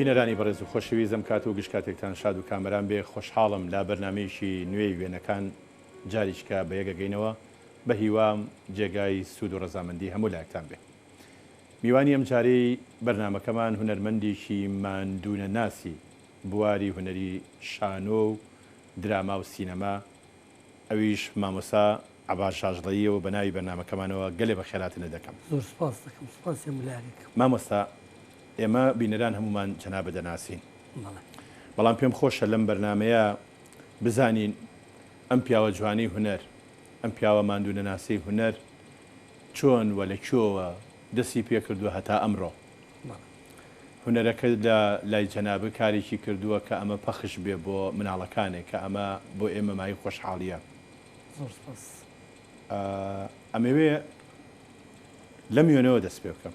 بینەرانی بەڕێز و خۆشەویستم کات و گشتکاتێکتان شاد و کامەران بێ خۆشحاڵم لا بەرنمەیەکی نوێی وێنەکان جاریشکە بە یەکەگەینەوە بە هیوام جێگای سوود و ڕەزامەندی هەموو لایەکتان بێ. میوانی ئەم جارەی بەرنمەکەمان هونەرمەندێکی ماندوونە ناسی بواری هونەری شانۆ و دراما و سینەما ئەویش مامۆستا عەباس شاژڵەییەوە بە ناوی بەرنمەکەمانەوە گەلێ بە خێراتنە دەکەم. زۆر سپاس دەکەم. سپاسی مولارێک. مامۆستا ئێمە بینەران هەمومان جەنابە دەناسین، بەڵام پێم خۆشە لەم بەرنمەیە بزانین ئەم پیاوە جوانی هونەر، ئەم پیاوە ماندوونە ناسی هونەر چۆن وە لە کوێوە دەستی پێ کردووە هەتا ئەمڕۆ. هونەرەکە لە لای جەنابە کارێکی کردووە کە ئەمە پەخش بێ بۆ مناڵەکانێک کە ئەمە بۆ ئێمە مای خۆشحاڵیە. زۆر سپاس. ئەمەوێ لەم وێنەوە دەست پێ بکەم.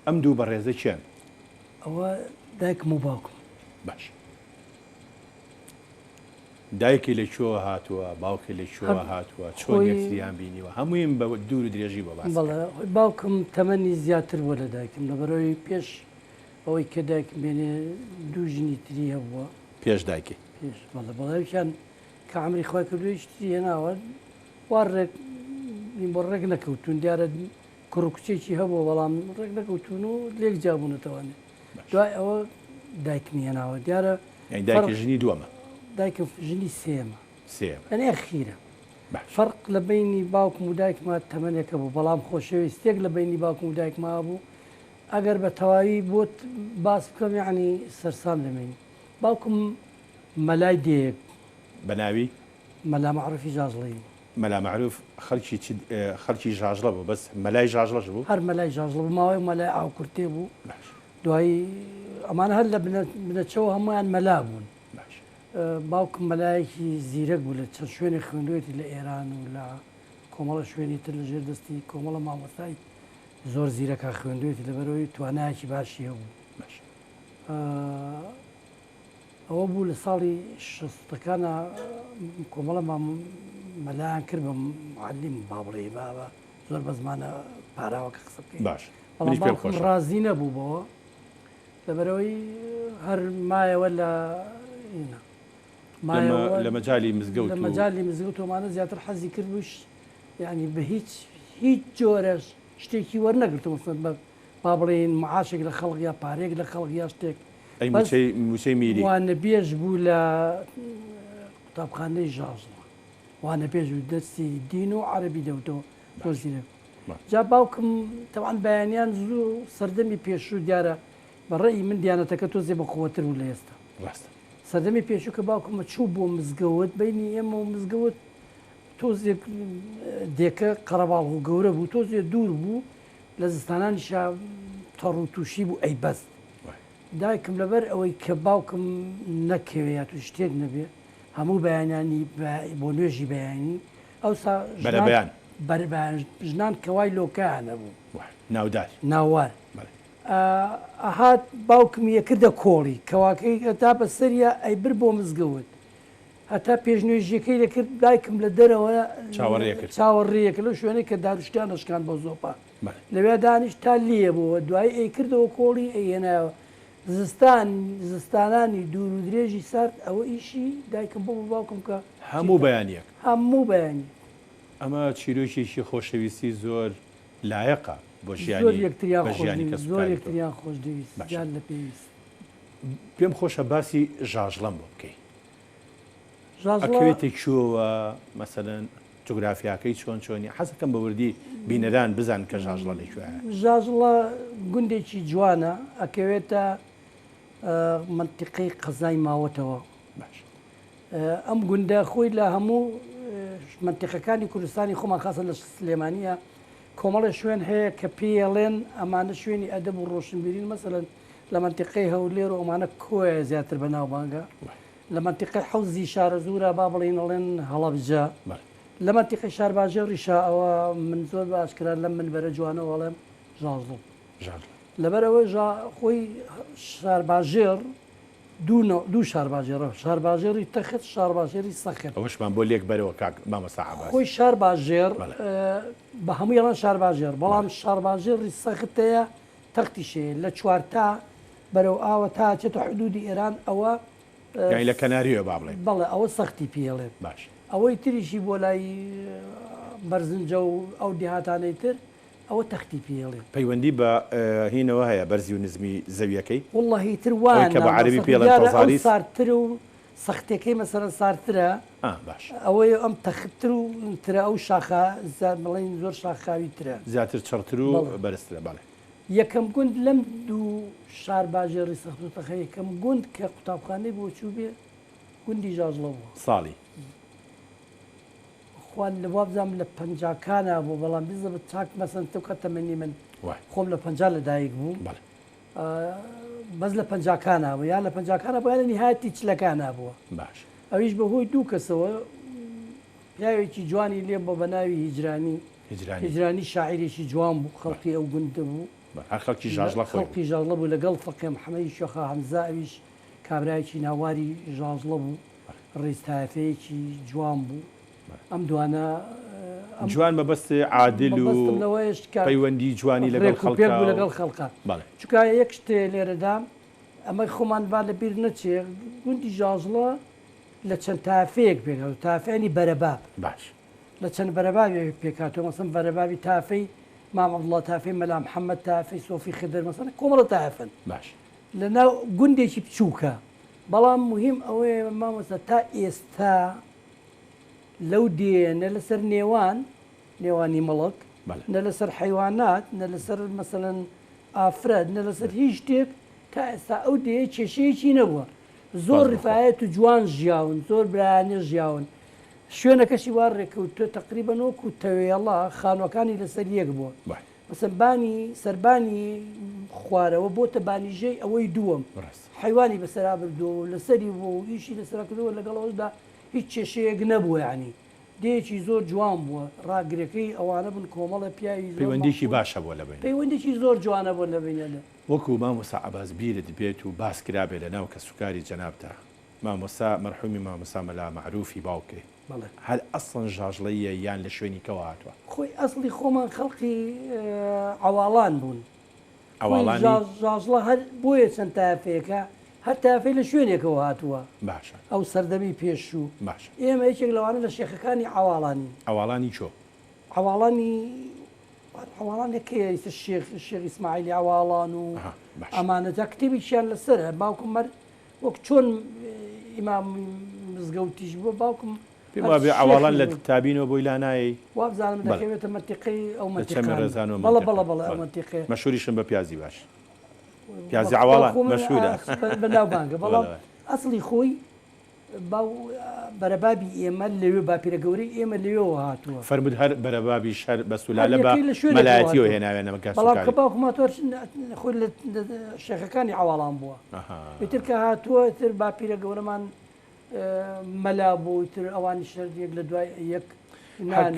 ئەم دوو بەڕێزە چیان؟ ئەوە دایکم و باوکم. باش. دایکی لەکوێوە هاتووە، باوکی لەکوێوە هاتووە، چۆن یەکتریان بینیوە؟ هەموویم بە دوور و درێژی بۆ باس. بەڵێ باوکم تەمەنی زیاتر بووە لە دایکم لەبەرەوەی پێش ئەوەی کە دایکم بێنێ دوو ژنی تری هەبووە. پێش دایکی؟ پێش بەڵێ بەڵێویان کە عەمری خۆی کردووی شتی هێناوە وار بۆ ڕێک نەکەوتون دیارە کوڕ و کچێکی هەبووە بەڵام ڕێک نەکەوتون و لێک جابوونەتەوانێ. دوای ئەوە دایکمی هێناوە دیارە دایکی ژنی دووەمە. دایکم ژنی سێمە. سێمە. ئەنێ خیرە. فەرق لە بینی باوکم و دایکما تەمەنێکە بوو بەڵام خۆشەویستێک لە بینی باوکم و دایکما بوو ئەگەر بە تەواوی بۆت باس بکەم یعنی سەرسام دەمێنی. باوکم مەلای دێک بە ناوی مەلا مەعروفی ژاژڵەیی. مەلا مەعروف خەڵکی ژاژڵە بوو بەس مەلای ژاژڵەش بوو؟ هەر مەلای ژاژڵە بوو ماوەی مەلای ئاوکورتێ بوو. دوایی ئەمان هەر لە بنەچەوە هەمویان مەلا بوون. باوکم مەلایەکی زیرەک بوو لە چەند شوێنی خوێندوێتی لە ئێران و لە کۆمەڵە شوێنی تر لە ژێر دەستی کۆمەڵە مامۆستای زۆر زیرەکە خوێندوێتی لەبەرەوەی توانایەکی باشی هەبوو. ئەوە بوو لە ساڵی شەستەکانە کۆمەڵە مەلایان کرد بە معلم بابڕێ بابە زۆر بە زمانە پاراوەکە قسە بکەین. باش. بەڵام باوکم ڕازی نەبوو بەوە لەبەرەوەی هەر مایەوە لە لە مەجای مزگەوت لە مەجای مزگەوتۆمانە زیاتر حەزی کرد بووش یعنی بە هیچ جۆرەش شتێکی وەرنەگرتم بە با بڵێن معاشێک لە خەڵک یا پارێک لە خەڵک یا شتێک موچەی میری وانە بێژ بوو لە قوتابخانەی ژاژڵە وانە پێش و دەستی دین و عەرەبی دەوتەوە زۆر زیرەک. جا باوکم تەوان بەیانیان زوو سەردەمی پێشوو دیارە بەڕێی من دیانەتەکە تۆزێ بە قووەتر بوو لە ئێستا. سەردەمی پێشوو کە باوکمە چوو بۆ مزگەوت بینی ئێمە و مزگەوت تۆزێک دێکە قەرەباڵ و گەورە بوو تۆزێ دوور بوو لە زستانانیشا تەڕ و تووشی بوو ئەی بەست. دایکم لەبەر ئەوەی کە باوکم نەکەوێت و شتێک نەبێ هەموو بەیانانی بۆ نوێژی بەیانی ئەوسا ژنان کەوای لۆکایانە بوو ناودار ناوار. ئەهات باوکم یەکردە کۆڵی کەواکەی هەتا بە سەریە ئەی بر بۆ مزگەوت هەتا پێشنوێژیەکەی دەکرد دایکم لە دەرەوە چاوەڕێیەکە لەو شوێنەی کە داروشتیان دەشکان بۆ زۆپا لەوێ دانیش تا لێ بووە دوای ئەی کردەوە کۆڵی ئەیێنایەوە زستانانی دوور و درێژی سارد ئەوە ئیشی دایکم بۆ باوکم کە هەموو بەیانیەک هەموو بەیانی. ئەمە چیرۆکێکی خۆشەویستی زۆر لایەقە بۆ ژیانی زۆر یەکتریان خۆش دەویست جان لە پێویست. پێم خۆشە باسی ژاژڵەم بۆ بکەی. ئەکەوێتی کوێوە مەسەلەن جوگرافیاکەی چۆن چۆنی حەزەکەم بە وردی بینەران بزان کە ژاژڵە لەکوێیە. ژاژڵە گوندێکی جوانە ئەکەوێتە منتیقەی قەزای ماوەتەوە. ئەم گوندە خۆی لە هەموو منتیقەکانی کوردستانی خۆمان خاسە لە سلێمانیە کۆمەڵی شوێن هەیە کە پێڵێن ئەمانە شوێنی ئەدەب و ڕۆشنبیرین مەسەلەن لە منتیقەی هەولێر و ئەمانە کۆیە زیاتر بە ناوبانگە لە منتیقەی حەوزی شارە زورە با بڵێن ئەڵێن هەڵەبجە لە منتیقەی شارباژێڕیشا ئەوە من زۆر باشکرا لەم منبەرە جوانەوە وەڵێم ژاژڵ لەبەرەوەی خۆی شارباژێر دوو شارباژێرە شارباژێری تەخت شارباژێری سەخت ئەوشمان بۆ لێک بەرەوە کاک مامۆستا عەباس خۆی شارباژێر بە هەموو یەڵان شارباژێر بەڵام شارباژێری سەختەیە تەختیشێ لە چوارتا بەرەو ئاوە تا چێتە حدودی ئێران ئەوە یعنی لە کەناریەوە با بڵێ بەڵێ ئەوە سەختی پێڵێ باش ئەوەی تریشی بۆ لای بەرزنجە و ئەو دیهاتانەی تر ئەوە تەختی پێڵێ پەیوەندی بە هینەوە هەیە بەرزی و نزمی زەویەکەی واللهی تر وان کە بە عەربی پێڵێن تەزاریس سارتر و سەختەکەی مەسەرەن سارترە باش ئەوەی ئەم تەختتر و ترە ئەو شاخە بڵین زۆر شاخاوی ترە زیاتر چڕتر و بەرزترە باڵێ یەکەم گوند لەم دوو شار باژێڕی سەخت و تەخە یەکەم گوند کە قوتابخانەی بۆ چوو بێ گوندی ژاژڵە بووە ساڵی خوان لە وابزانام لە پەنجاکانە بوو بەڵام بزە بە چاک مەسەن تۆ کە تەمەنی من خۆم لە پەنجا لەدایک بوو بەس لە پەنجاکانە بوو یان لە پەنجاکانە بۆ لە نهایەتی چلەکانە بووە باش ئەویش بەهۆی دوو کەسەوە پیاوێکی جوانی لێم بۆ بە ناوی هیجرانی شاعیرێکی جوان بوو خەڵکی ئەو گوندە بوو خەڵکی ژاژڵە خەڵکی ژاژڵە بوو لەگەڵ فەقێ محەممەدی شێخە هەمزا ئەویش کابرایکی ناواری ژاژڵە بوو ڕێستافەیەکی جوان بوو ئەم دوانە جوان مەبەست عادل و پەیوەندی جوانی لەگەڵ خەڵکە چکە یەک شتێ لێرەدا ئەمەی خۆمان با لە بیر نەچێ گوندی ژاژڵە لە چەند تافەیەک پێکات تافێنی بەرەباب باش لە چەند بەرەبابی پێکاتەوە مەسەن بەرەبابی تافەی مام عەبدوڵڵا تافەی مەلا محەممەد تافەی سۆفی خدر مەسەن کۆمەڵە تافن باش لە ناو گوندێکی بچووکە بەڵام مهم ئەوەیە مامۆستا تا ئێستا لەو دێنە لەسەر نێوانی مەڵک نە لەسەر حیوانات نە لەسەر مەسەن ئافرەت نە لەسەر هیچ شتێک تا ئێستا ئەو دێ کێشەیەکی نەبووە زۆر ڕفاەت و جوان ژیاون زۆر برایانە ژیاون شوێنەکەشی وا ڕێکەوتە تقریبەن وەکو تەوێڵە خانوەکانی لەسەر یەک بووە مەسەبانی سەربانی خوارەوە بۆتە بانیژەی ئەوەی دووەم حیوانی بەسەرا بردو لەسەری بۆ ئیشی لەسەر کردەوە لەگەڵەوەدا هیچ کێشەیەک نەبووە ینی دێکی زۆر جوان بووە ڕاگرەکەی ئەوانە بن کۆمەڵە پیاوی پەیوەندیشی باشە بۆ لەبین پەیوەندێکی زۆر جوانە بۆ لەبینە وەکو مامۆستا عەباس بیرت بێت و باس کرابێ لە ناو کە سوکاری جەنابتە مامۆستا مەرحومی مامۆستا مەلا مەعروفی باوکێ هەر ئەسڵەن ژاژڵەیە یان لە شوێنی کەەوە هاتووە خۆی ئەسڵی خۆمان خەڵقی عەواڵان بوون ژاژڵە هەر بۆیە چەند تافەیەەکە هەر تافەی لە شوێنێکەوە هاتووە باشە ئەو سەردەمی پێشوو باش ئێمە یەکێک لەوانە لە شێخەکانی ئەواڵانی چۆ ئەواڵانێکەیە شێخ ئیسماعیلی ئەواڵان و ئەمانەجا کتێبیشیان لەسەرە باوکم مەر وەک چۆن ئیمام مزگەوتیش بووە باوکم پێ ئەواڵان لە تابینەوە بۆی لا نایی وابزانم دەکەوێتە مەتیقی ئەو مەتیقەزانەوە بەڵە ئەو مەتیقی مەشهوریشم بە پیازی باش پیازی ئەواڵان مەشهورە بەناوبانگە بەڵام ئەسڵی خۆی بەرەبابی ئێمە لەوێ باپیرە گەورەی ئێمە لەوێەوە هاتووە فەرمود هەر بەرەبابی شەر بە سولالە بە مەلایەتیەوە هێناوێنەوە بەڵام کە باوکماتۆر خۆی لە شێخەکانی ئەواڵان بووە بێتر کە هاتووە تر باپیرە گەورەمان مەلا بوو تر ئەوانی شەردێک لە دوای یەک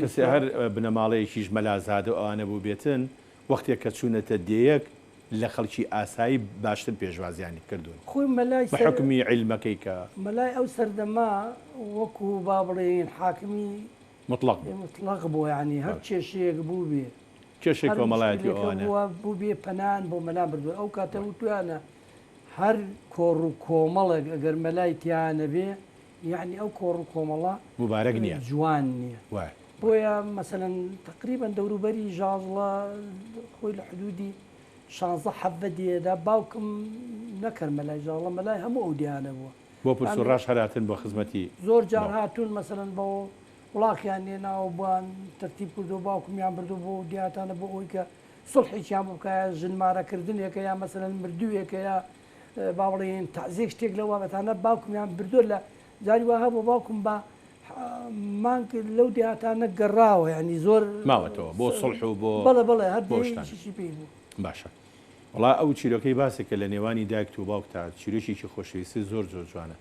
کەسێ هەر بنەماڵەیەکیش مەلازادە ئەوانە بوو بێتن وەختێک کە چوونەتە دەیەک لە خەڵکی ئاسایی باشتر پێشوازیانی کردوون خۆی مەلای حکمی عیلمەکەی کە مەلای ئەو سەردەما وەکو با بڵێن حاکمی مطلق بوو ینی هەر کێشەیەک بوو بێ کێشێک کۆمەڵایەتی ئەوانە بوو بێ پەنان بۆ مەلا بردووە ئەو کاتە وتوانە هەر کۆڕ و کۆمەڵێک ئەگەر مەلای تیانە بێ یعنی ئەو کۆڕ و کۆمەڵە مبارەک نییە جوان نییە بۆیە مەسەن تقریبان دەوروبەری ژاژڵە خۆی لە حدودی 16 دێدا باوکم نەکرد مەلای ژاڵە مەلای هەموو ئەو دیانە بووە بۆ پرسوڕاش هەراتن بۆ خزمەتی زۆر جار هاتوون مەسەن بۆ وڵاقیان لێناوە بووان تەرتیب کردو باوکمیان بردو بۆ دیاتانە بۆ ئەوی کە سڵحێکیان بکایە ژنمارەکردنێکە یا مەسەن مردووێکە یا با بڵێن تازێک شتێک لەوە بەتانە باوکمیان بردووە لە جاری وها بۆ باوکم بە مانک لەو دیاتانە گەڕاوە ینی زۆر ماوەتەوە بۆ سڵح و بۆ بڵێ هەردیشی پێی بوو باشە وڵا ئەو چیرۆکەی باسێکە لە نێوانی دایک و باوک تا چیرۆشێکی خۆشەویستی زۆر جوانە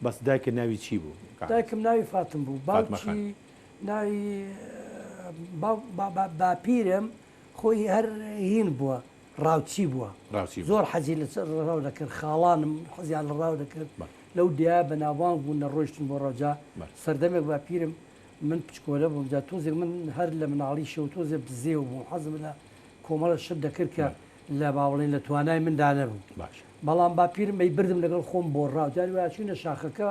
بەس دایکە ناوی چی بوو دایکم ناوی فاتم بوو باوکی ناوی باپیرم خۆی هەر هین بووە ڕاوچی بووە زۆر حەزی لە ڕاو دەکرد خاڵانم حەزیان لە ڕاو دەکرد لەو دیا بەناوان بوون لە ڕۆیشتن بۆ ڕۆژا سەردەمێک باپیرم من پچکۆلە بووم جا تۆزێک من هەر لە مناڵی شەو تۆزێ بزێ و بووم حەزم لە کۆمەڵە شت دەکرد کە لە باوڵین لە توانای مندا نەبوو بەڵام باپیرمەی بردم لەگەڵ خۆم بۆ ڕاو جاری وا چوونە شاخەکە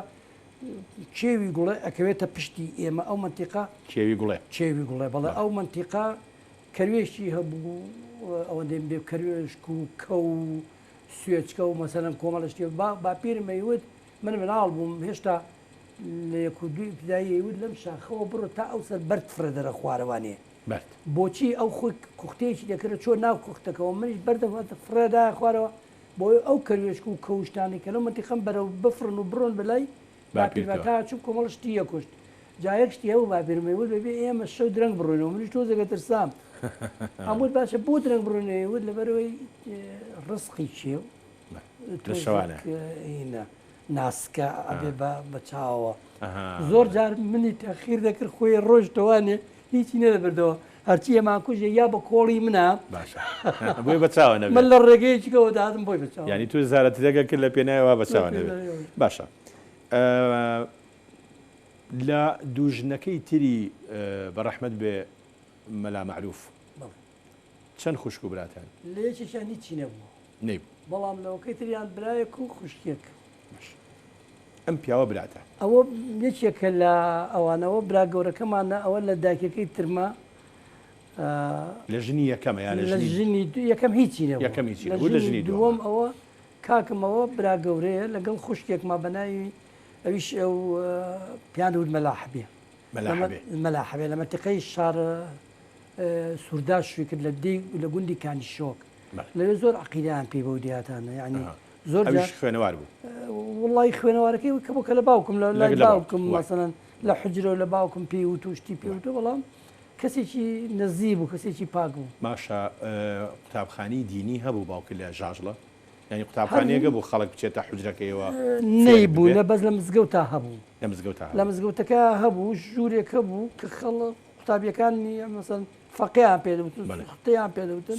کێوی گوڵێ ئەکەوێتە پشتی ئێمە ئەو منتیقا کێوی گوڵێ چێوی گوڵێ بەڵێ ئەو منتیقا کەروێشی هەبوو ئەوەندەی بێ کەروێشک و کە و سوێچکە و مەسەرەن کۆمەڵە شتێ باپیرمەیوت من مناڵ بووم هێشتا لە یەک و دوی پیداییوت لەم شاخەوە بڕۆ تا ئەو سەر بەرد فرە دەرە خوارەوانێ بۆچی ئەو خۆی کوختەیەکی دەکرێت چۆ ناو کوختەکەەوە منیش بەردە فرەدا خوارەوە بۆی ئەو کەروێشک و کەوشتانی کە لەو منتیقەم بەرەو بفرن و بڕۆن بەلای باپیرتا چوو کۆمەڵ شتیە کوشت جایەکشتی هەوو باپیرمەیوت بەبێ ئێمە شەو درەنگ بڕۆینەوە منیش تۆ دەگەترسام هەمووت باشە بۆ درەنگ بڕۆنەوەت لەبەرەوەی ڕسقی چێ شەوانە ناسکە ئەبێ بە چاوە زۆر جار منی تەخیر دەکرد خۆی ڕۆژتەوانێ هیچی نەدەبردەوە هەرچی ئەمان کوژێ یا بە کۆڵی منە بۆی بە چاوە من لە ڕێگەیەکەوە دادم بۆی بە چاو ینی تو زارەتەکە کرد لە پێناوە بە چاوە نەبێت باشە لە دوژنەکەی تری بەڕەحمەت بێ مەلا مەعروف چەند خوشک و براتان لە یەکێکیان هیچی نەبوو نەیبوو بەڵام لەوەکەی تریان برایەک و خوشکێک ئەم پیاوە براتە ئەوە یەکێکە لە ئەوانەوە برا گەورەکەمانە ئەوە لە داکەکەی ترما لە ژنی یەکەمە یان لە ژنی یەکەم هیچی نەبوو لە ژنی دووەم ئەوە کاکمەوە برا گەورەیە لەگەڵ خوشکێکما بەناوی ئەویش ئەو پیانود مەلاحبێ مەلاحبێ لە مەتیقەی شار سووردا شووی کرد لە گوندی کانی شۆک لەوێ زۆر عقیدیان پێی بە دیاتانە یعنی زۆر خوێنەوار بوو وڵی خوێنەوارەکەی کە بۆ کە لە باوکم لە باوکم مەسەن لە حجرە لە باوکم پێی و توشتی پێوتە بەڵام کەسێکی نەزیب و کەسێکی پاک بوو ماشە قوتابخانی دینی هەبوو باوکە لە ژاژڵە ینی قوتابخانەیەگە بوو خەڵک بچێتە حجرەکەیەوە نەیبوو لە بەس لە مزگەوتا هەبوو لە مزگەوتەکە هەبوو ژوورێکە بوو کە خەڵک قوتابیەکانی مەسەن فەقییان پێدەوتن خختەیان پێدەوتن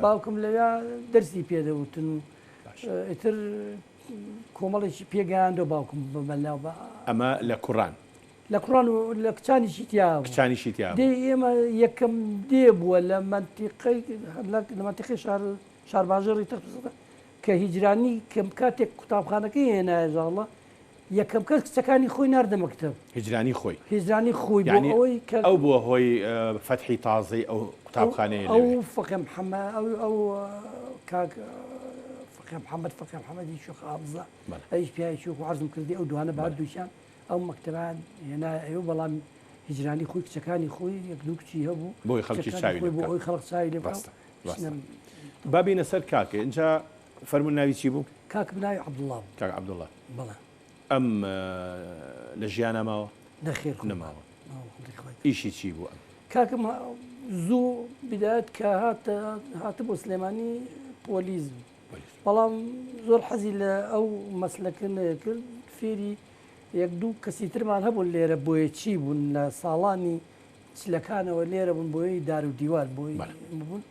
باوکم لەوێ دەرسی پێدەوتن و ئیتر کۆمەڵێکی پێگەیاندۆ باوکم بمەلاو بە ئەمە لە کوڕان لە کوڕان و لە کچانیشی تیا کچانیشی تیا دێ ئێمە یەکەم دێ بووە لە منتیقی شارباژەڕی تەخصەکە کە هیجرانی کەم کاتێک قوتابخانەکەی هێنایە ژاڵە یەکەم کەس کچەکانی خۆی ناردە مەکتەب هیجرانی خۆی بۆ ئەوەی ئەو بووە هۆی فەتحی تازەی ئەو قوتابخانەیە ئەو فەقێ محەممەد ئەو کاک محەممەد فەقێ محەممەدی شوخ ئامزە ئەویش پیاوی شوخ و عەرزم کردی ئەو دوانە بعد دووشیان ئەو مەکتەبان هێنا ئەوە بەڵام هیجرانی خۆی کچەکانی خۆی یەک دوو کچی هەبوو بۆی خەڵکی چاوی بۆ ئەوی خەڵک چاوی لێ بابینە سەر کاکە اینجا فەرمون ناوی چی بوو؟ کاکم ناوی عەبدوڵڵا بوو. کاک عەبدوڵڵا بەڵێ ئەم لە ژیانە ماوە؟ نەخێر نەماوە. ئیشی چی بوو ئەم؟ کاکم زوو بدایەت کە هاتە بۆ سلێمانی پۆلیس بوو بەڵام زۆر حەزی لە ئەو مەسلەکە نەکرد فێری یەک دوو کەسی ترمان هەبوون لێرە بۆیە چی بوون لە ساڵانی چلەکانەوە لێرە بوون بۆی دار و دیوار بۆی بوون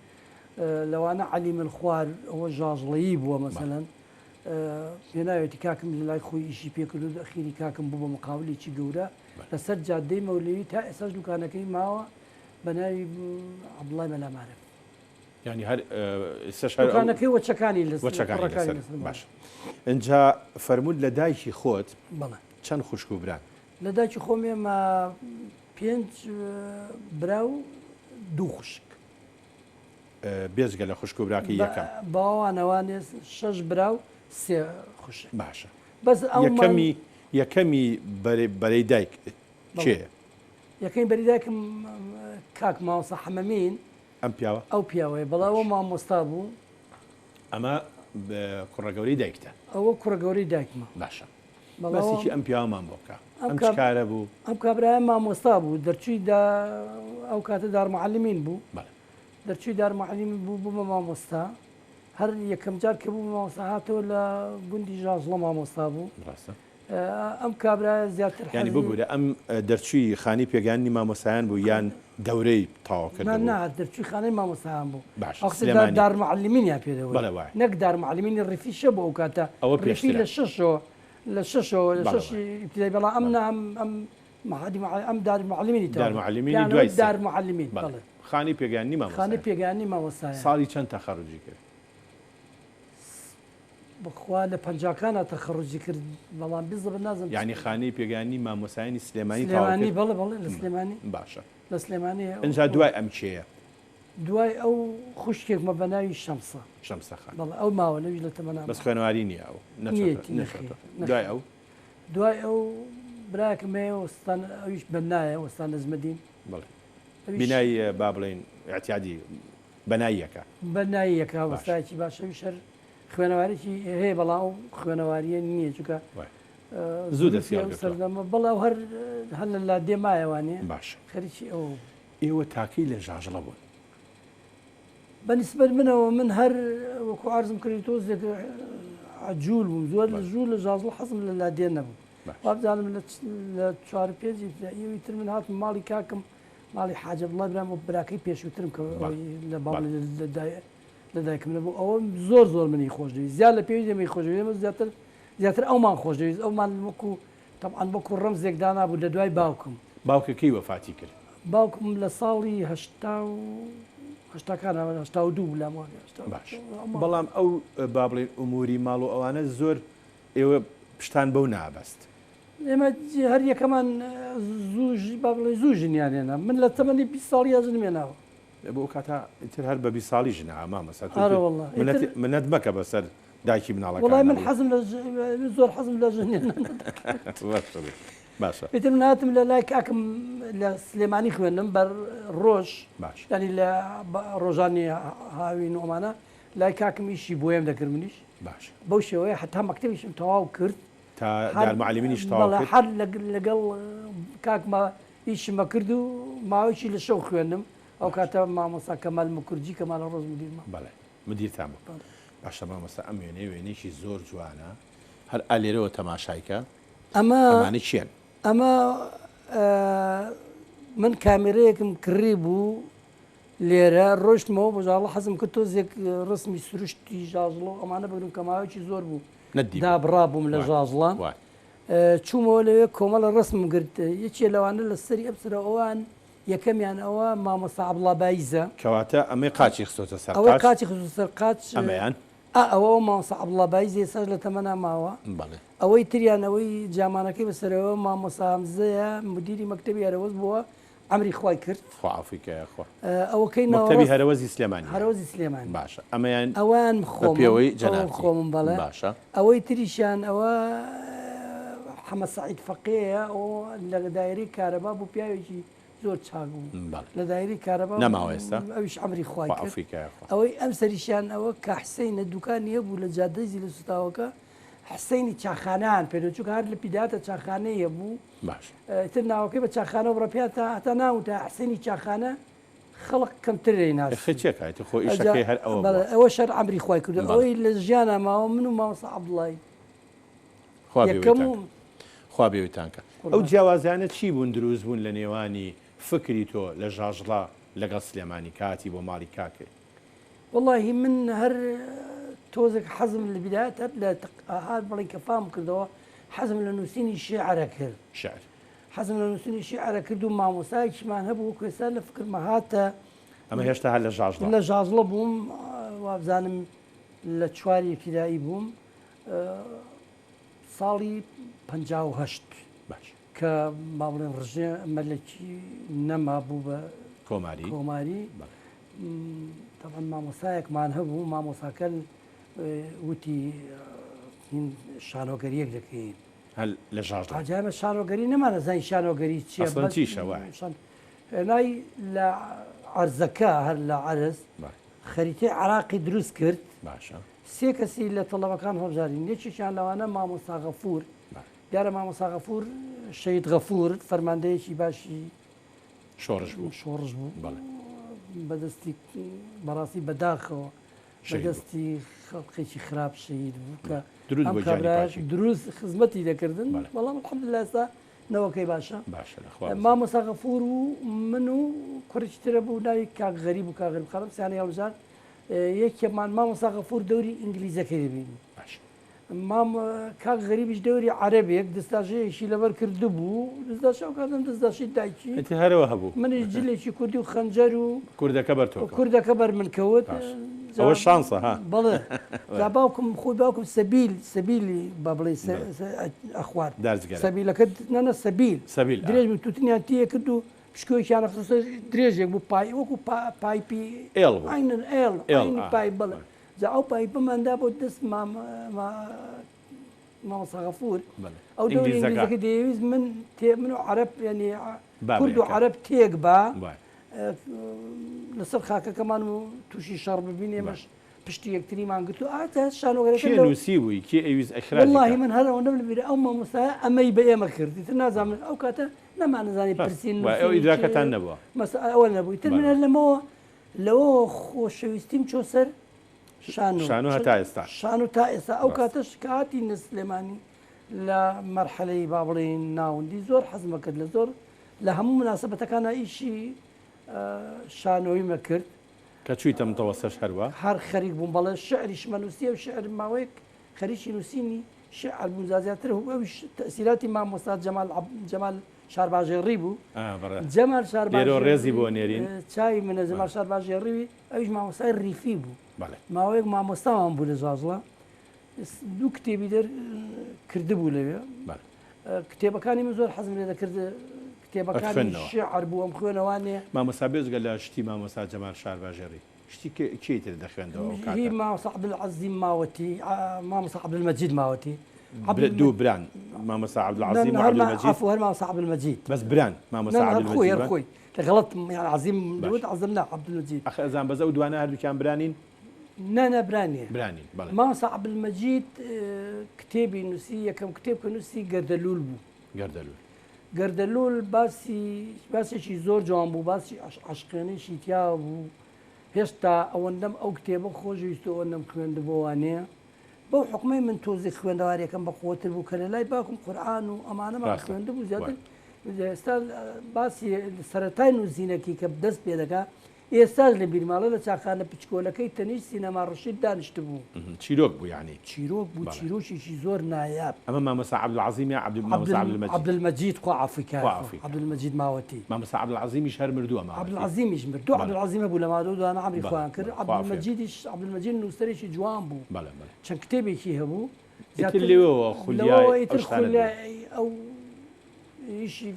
لەوانە عەلی من خوار ئەوە ژاژڵەیی بووە مەسەلەن پێناوێتی کاکم لە لای خۆی ئیشی پێکرد و ئەخیری کاکم بوو بە مقاولێکی گەورە لەسەر جادەی مەولەوی تا ئێساش دوکانەکەی ماوە بە ناوی عەبدوڵڵای مەلامارە ینی هەر دوکانەکەی وەچەکانی لەسەر باش اینجا فەرموود لە دایکی خۆت بەڵێ چەند خوشک و بران لە دایکی خۆم ئێمە 5 برا و 2 خوشک بێزگە لە خوشک و براکە یەکەم باوانەوانێ 6 برا و 3 خوشک باشە بەس یەکەمی بەرەی دایک چێ؟ یەکەمی بەری دایکم کاک ماوەسە حەمەمین ئەم پیاوە ئەو پیاوەیە بەڵاوە مامۆستا بوو ئەمە کوڕەگەوری دایکتە ئەوە کوڕەگەوری دایکمە باشە بەسێکی ئەم پیاوەمان بۆ بکە ئەم کارە بوو ئەم کابراە مامۆستا بوو دەرچووی ئەو کاتە دارمەعەلمین بوو دەرچووی دارمەعەلمین بوو بوومە مامۆستا هەر یەکەم جار کە بوو مامۆستا هاتەوە لە گوندی ژاژڵە مامۆستا بوو ئەم کابرا زیاتر ینی ببوورە ئەم دەرچووی خانی پێگانی مامۆسایان بوو یان دەورەی تاواکرد دەرچووی خانەی مامۆسایان بوو دارمەعەلمینیان پێدەوە نەک دارمەعەلمینی ڕیفیشە بۆ ئەو کاتە ئەوە پێشتر لە شەشەوە ابتدای بەڵام ئەم دارمەعەلمینی دارمەعەلمینی دارمەعەلمین خانی پێگانی خانی پێگانی مامۆسایان ساڵی چەند تەخەڕوجی کرد بخوا لە پەنجاکانە تەخەڕوجی کرد بەڵام بزڵ نازم یعنی خانەی پێگانی مامۆسایانی سلێمانی سلێمانی بەڵێ بەڵێ لە سلێمانی باشە لە سلێمانی ئەجا دوای ئەم چێە دوای ئەو خوشکێکمە بە ناوی شەمسە شەمسەخان بەڵێ ئەو ماوە لەوی لە تەمەنا بەس خوێنەواری نییە ئەو دوای ئەو دوای ئەو براکمێ وەستان ئەویش بەنایە وەستان نەزمەدین بڵێ بینایی با بڵێن اعتیادی بەناییەکە بەناییەکە وەستایکی باشەوی شەر خوێنەوارێکی هەیە بەڵام ئەو خوێنەواریە نییە چکە زوو دەستیار سەردەمە بەڵاو هەر لە لا دێمایەوانێ باش خەریکی ئەو ئێوە تاکەی لە ژاژڵە بوون بەنسبەت منەوە من هەر وەکو عرضم کردی تۆزێک عجوول بووم زۆر لە ژوور لە ژاژڵ حەزم لە لا دێ نەبوو وابزانم لە چوار پێنجی ئێوی تر من هاتم ماڵی کاکم ماڵی حاجە بڵای برام و براکەی پێشووترم کە لە باڵ لەدایکم نەبوو ئەوە زۆر زۆر منی خۆشەویست زیاد لە پێویست دەمەی خۆشەویست زیاتر ئەومان خۆشەویست ئەومان وەکو تەبعاً وەکو ڕەمزێکدا نابوو لە دوای باوکم باوکەکەی وەفاتی کرد باوکم لە ساڵی هەشتاکان هەشتا و دوو لە باش بەڵام ئەو با بڵێن ئوموری ماڵ و ئەوانە زۆر ئێوە پشتان بەو نابەست ئێمە هەر یەکەمان زوو ژنیانێنە من لە تەمەنی 20 ساڵی ژنمێناوە بۆ کاتا ئیتر هەر بە 20 ساڵی ژنە مامەسا منەت مەکە بەسەر دایکی مناڵەکان وڵای من حەزم زۆر حەزم لە ژنێنە باشە ئیتر من هاتم لە لای کاکم لە سلێمانی خوێندم بەر ڕۆژ باش ینی لە ڕۆژانی هاوین ئۆمانە لای کاکم ئیشی بۆیم دەکرد منیش باش بەو شێوەیە حتا مەکتەبیشم تەواو کرد تا دارمعلمینیش تەواو کرد هەر لەگەڵ کاکمە ئیشمە کرد و ماوەیەکی لە شەو خوێندم ئەو کاتە مامۆستا کەمال مکورجی کەمال ڕۆژ مدیرمە بەڵێ مدیرتان باشە مامۆستا ئەم وێنەیەکی زۆر جوانە هەر ئالێرەوە تەماشایکە ئەمانە چیان ئەمە من کامێرەیەکم کڕی بوو لێرە ڕۆشتمەوە بەژاڵە حەزم کرد تۆزێک ڕسمی سروشتی ژاژڵۆ ئەمانە بگرم کەماوەکی زۆر بوو دابڕا بووم لە ژاژڵان چوومەوە لەوێ کۆمەڵە ڕسمم گرت یەکێ لەوانە لە سەری ئەبسرە ئەوان یەکەمیان ئەوە مامۆستا عەبدوڵڵا بایزە کەواتە ئەمەی قاچی خستۆتە سەر ئەوە قاچی خستۆتە سەر قاچ ئەمەیان ئەوە مامۆستا عەبدوڵڵا بایزە ئێستاش لە تەمەنا ماوە ئەوەی تریان ئەوەی جامانەکەی بەسەرەوە مامۆستا هەمزەیە مدیری مەکتەبی هەرەوەز بووە ئەمری خوای کرد ئەوەکەی مەکتەبی هەرەوەزی سلێمانی هەرەوەزی سلێمانی باشە ئەمەیان ئەوان خۆپێوەی خۆمم بەڵێ باشە ئەوەی تریشان ئەوە حەمەد سەعید فەقێیە ئەو لە دایرەی کارەبا بوو پیاوێکی زۆر چاک بوو لە دایرەی کارەبا نەماوە ئێستا ئەویش ئەمری خوای کرد ئەوەی ئەم سەریشان ئەوە کە حسەینە دوکانی هەبوو لە جادەی لە سوتاوەکە حسەینی چاخانان پێدەچووکە هەر لە پیداتە چاخانەیە بوو تر ناوەکەی بە چاخانە و ڕەپیاتە هەتا ناوتە حسەینی چاخانە خەڵق کەمترێ ناسێت خۆ ئیشەکەی هەر ئەوە شەر ئەمری خوای کرد ئەوەی لە ژیانە ماوە من و مامۆستا عەبدوڵڵای خوا بێویتانکە ئەو جیاوازیانە چی بوون دروست بوون لە نێوانی فکری تۆ لە ژاژڵا لەگەڵ سلێمانی کاتی بۆ ماڵی کاکێ وەڵاهی من هەر تۆزێک حەزم لە بیدایەت هەر لە هەر بڵێن کە فام کردەوە حەزم لە نووسینی شیعرە کرد حەزم لە نووسینی شیعرە کرد و مامۆسایەکیمان هەبوو کوێستا لە فکرمە هاتە ئەمە هێشتا هەر لە ژاژڵە بووم وابزانم لە چواری ابتیدایی بووم ساڵی 58 کە با بڵێن ڕژێ مەلەکی نەما بوو بە کۆماری تەبەن مامۆسایەکمان هەبوو مامۆساکە وتی شانۆگەریەک دەکەین لە ژاژڵە ئاجامە شانۆگەری نەمانە زای شانۆگەری چیەنای لە عەرزەکە هەر لە عەرز خەریتەی عراقی دروست کرد سێ کەسی لە تەڵەبەکان هەڵبژارین یەکێکیان لەوانە مامۆستا غەفوور دیارە مامۆستا غەفوور شەید غەفوور فەرماندەیەکی باشی شۆڕش بوو بەدەستی بەڕاستی بەداخەوە بەدەستی خەڵقێکی خراپ شەید بوو کە دروست خزمەتی دەکردن بەڵام الحەمدولله ئێستا نەوەکەی باشە مامۆستا غەفوور و من و کوڕێکی ترە بوو ناوی کاک غەریب و کاک غەریب خانم سیانەی هەڵبژار یەکێکمان مامۆستا غەفوور دەوری ئینگلیزەکەی دەبین کاک غەریبیش دەوری عەرەبێک دەستاشەیەکی لەبەر کرده بوو دەستاشە و کاتم دەستاشی دایکی هەرەوە هەبوو منیش جلێکی کوردی و خەنجەر و کوردەکە بەر من کەوت ئەوە شانسە ها بەڵێ جا باوکم خۆی باوکم سەبیلی با بڵێ ئەخوار سەبیلەکە نەنە سەبیل درێژ بوو تووتنیان تیە کرد و پشکۆیان خستە درێژێک بوو پای وەکو پایپی ئێڵ پای بڵێ جا ئەو پایپەماندا بۆ دەست مامۆستا غەفور ئەو دەوری ئینگلیزەکە دەیویست من و عەرەب ینی کورد و عەرەب تێک بە لەسەر خاکەکەمان و تووشی شەڕ ببین ئێمەش پشتی یەکتریمان گرت و ئاتا شانۆگەرەکە نووسی بووی کێ ئەویست ئەخراج واللهی من هەر ئەوەندەم لەبیرە ئەو مامۆستایە ئەمەی بە ئێمە کردی تر نازانم ئەو کاتە نەمانەزانی پرسین ئەو ئیدراکەتان نەبووە ئەوە نەبووی تر من هەر لەوە خۆشەویستیم چۆ سەر شانۆ هەتا ئێستا شانۆ تا ئێستا ئەو کاتەش کاتی نسلێمانی لە مەرحەلەی با بڵێن ناوەندی زۆر حەزمە کرد لە زۆر لە هەموو مناسبەتەکانە ئیشی شانۆیمە کرد کە چوویتە متەوەسەش هەروە هەر خەریک بووم بەڵێ شعریشمە نووسیە و شعر ماوەیەک خەریکی نووسینی شعر بوو زیاتر ئەویش تەسیراتی مامۆستا جەمال شارباژێڕی بوو جەمال ڕێزی بۆ نێرین چای منە جەمال شارباژێڕیوی ئەویش مامۆستای ریفی بوو ماوەیەک مامۆستامان بوو لە زازڵە دوو کتێبی کردبوو لەوێ کتێبەکانی من زۆر حەزم لێ دەکرد کتێبەکانی شعر بوو ئەم خوێنەوانێ مامۆستا بێزگە لە شتی مامۆستا جەمال شارباژێڕی شتی کێتر دەخوێندەوە هی مامۆستا عەبدولعەزیم ماوەتی مامۆستا عەبدولمەجید ماوەتی دوو بران مامۆستا عەبدولعەزیم و عەبدولمەجید عەفو هەر مامۆستا عەبدولمەجید بەس بران مامۆستا عەبدولمەجید خۆی غەڵەت یان عەزیم دەوت عەزم نا عەبدولمەجید ئەخ ئەزان بەزە و دوانە هەردووکیان برانین نانە برانێ برانین مامۆستا عەبدولمەجید کتێبی نووسی یەکەم کتێب کە نووسی گەردەلوول بوو گەردەلوول باسێکی زۆر جوان بوو باسی عەشقێنەیشی تیا بوو هێشتا ئەوەندەم ئەو کتێبە خۆشەویست ئەوەندەم خوێندبەوانەیە بەو حکومەی من تۆزی خوێندەواریەکەم بەخۆتر بوو کە لە لای باوکم قورئان و ئەمانەمان خوێندبوو زیاتر ئێستا باسی سەرەتای نووسینەکی کە دەست پێ دەکات ئێستاش لە بیرماڵە لە چاخانە پچکۆلەکەی تەنیشت سینەما ڕەشید دانیشت بوو چیرۆک بوو یعنی چیرۆک بوو چیرۆکێکی زۆر نایاب ئەمە مامۆستا عەبدولعەزیم یا عەبدولمەجید خوا عەفوی عەبدولمەجید ماوەتی مامۆستا عەبدولعەزیمیش هەر مردووە عەبدولعەزیمیش مردووە عەبدولعەزیمە بوو لە مادۆ دوانە عەمری خۆیان کرد عەبدولمەجید نووسەرێکی جوان بوو چەند کتێبێکی هەبوو لێەوە خولیای ئەو ئیشی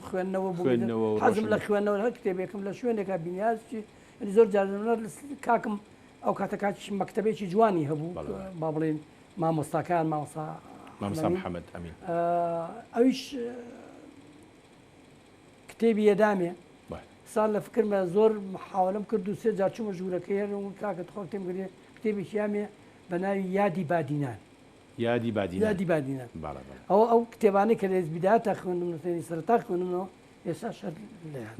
خوێندنەوە بوو حەزم لە خوێندنەوە هەر کتێبێکم لە شوێنێکا بینیازی زۆر جارنەر کاکم ئەو کاتەکاتیش مەکتەبێکی جوانی هەبوو با بڵێن مامۆستاکان مامۆستا محەممەد ئەمین ئەویش کتێبی یەدامێ سال لە فکرمە زۆر محاولەم کرد و سێ جار چوومە ژوورەکەی هەر کاکە خۆ تێم گرێ کتێبێکی یامێ بە ناوی یادی بادینان یادی بادینان ئەو کتێبانەی کە لە هێزبیدا تا خوێندم نووسێنی سەرەتا خوێنمەوە ئێستا شەر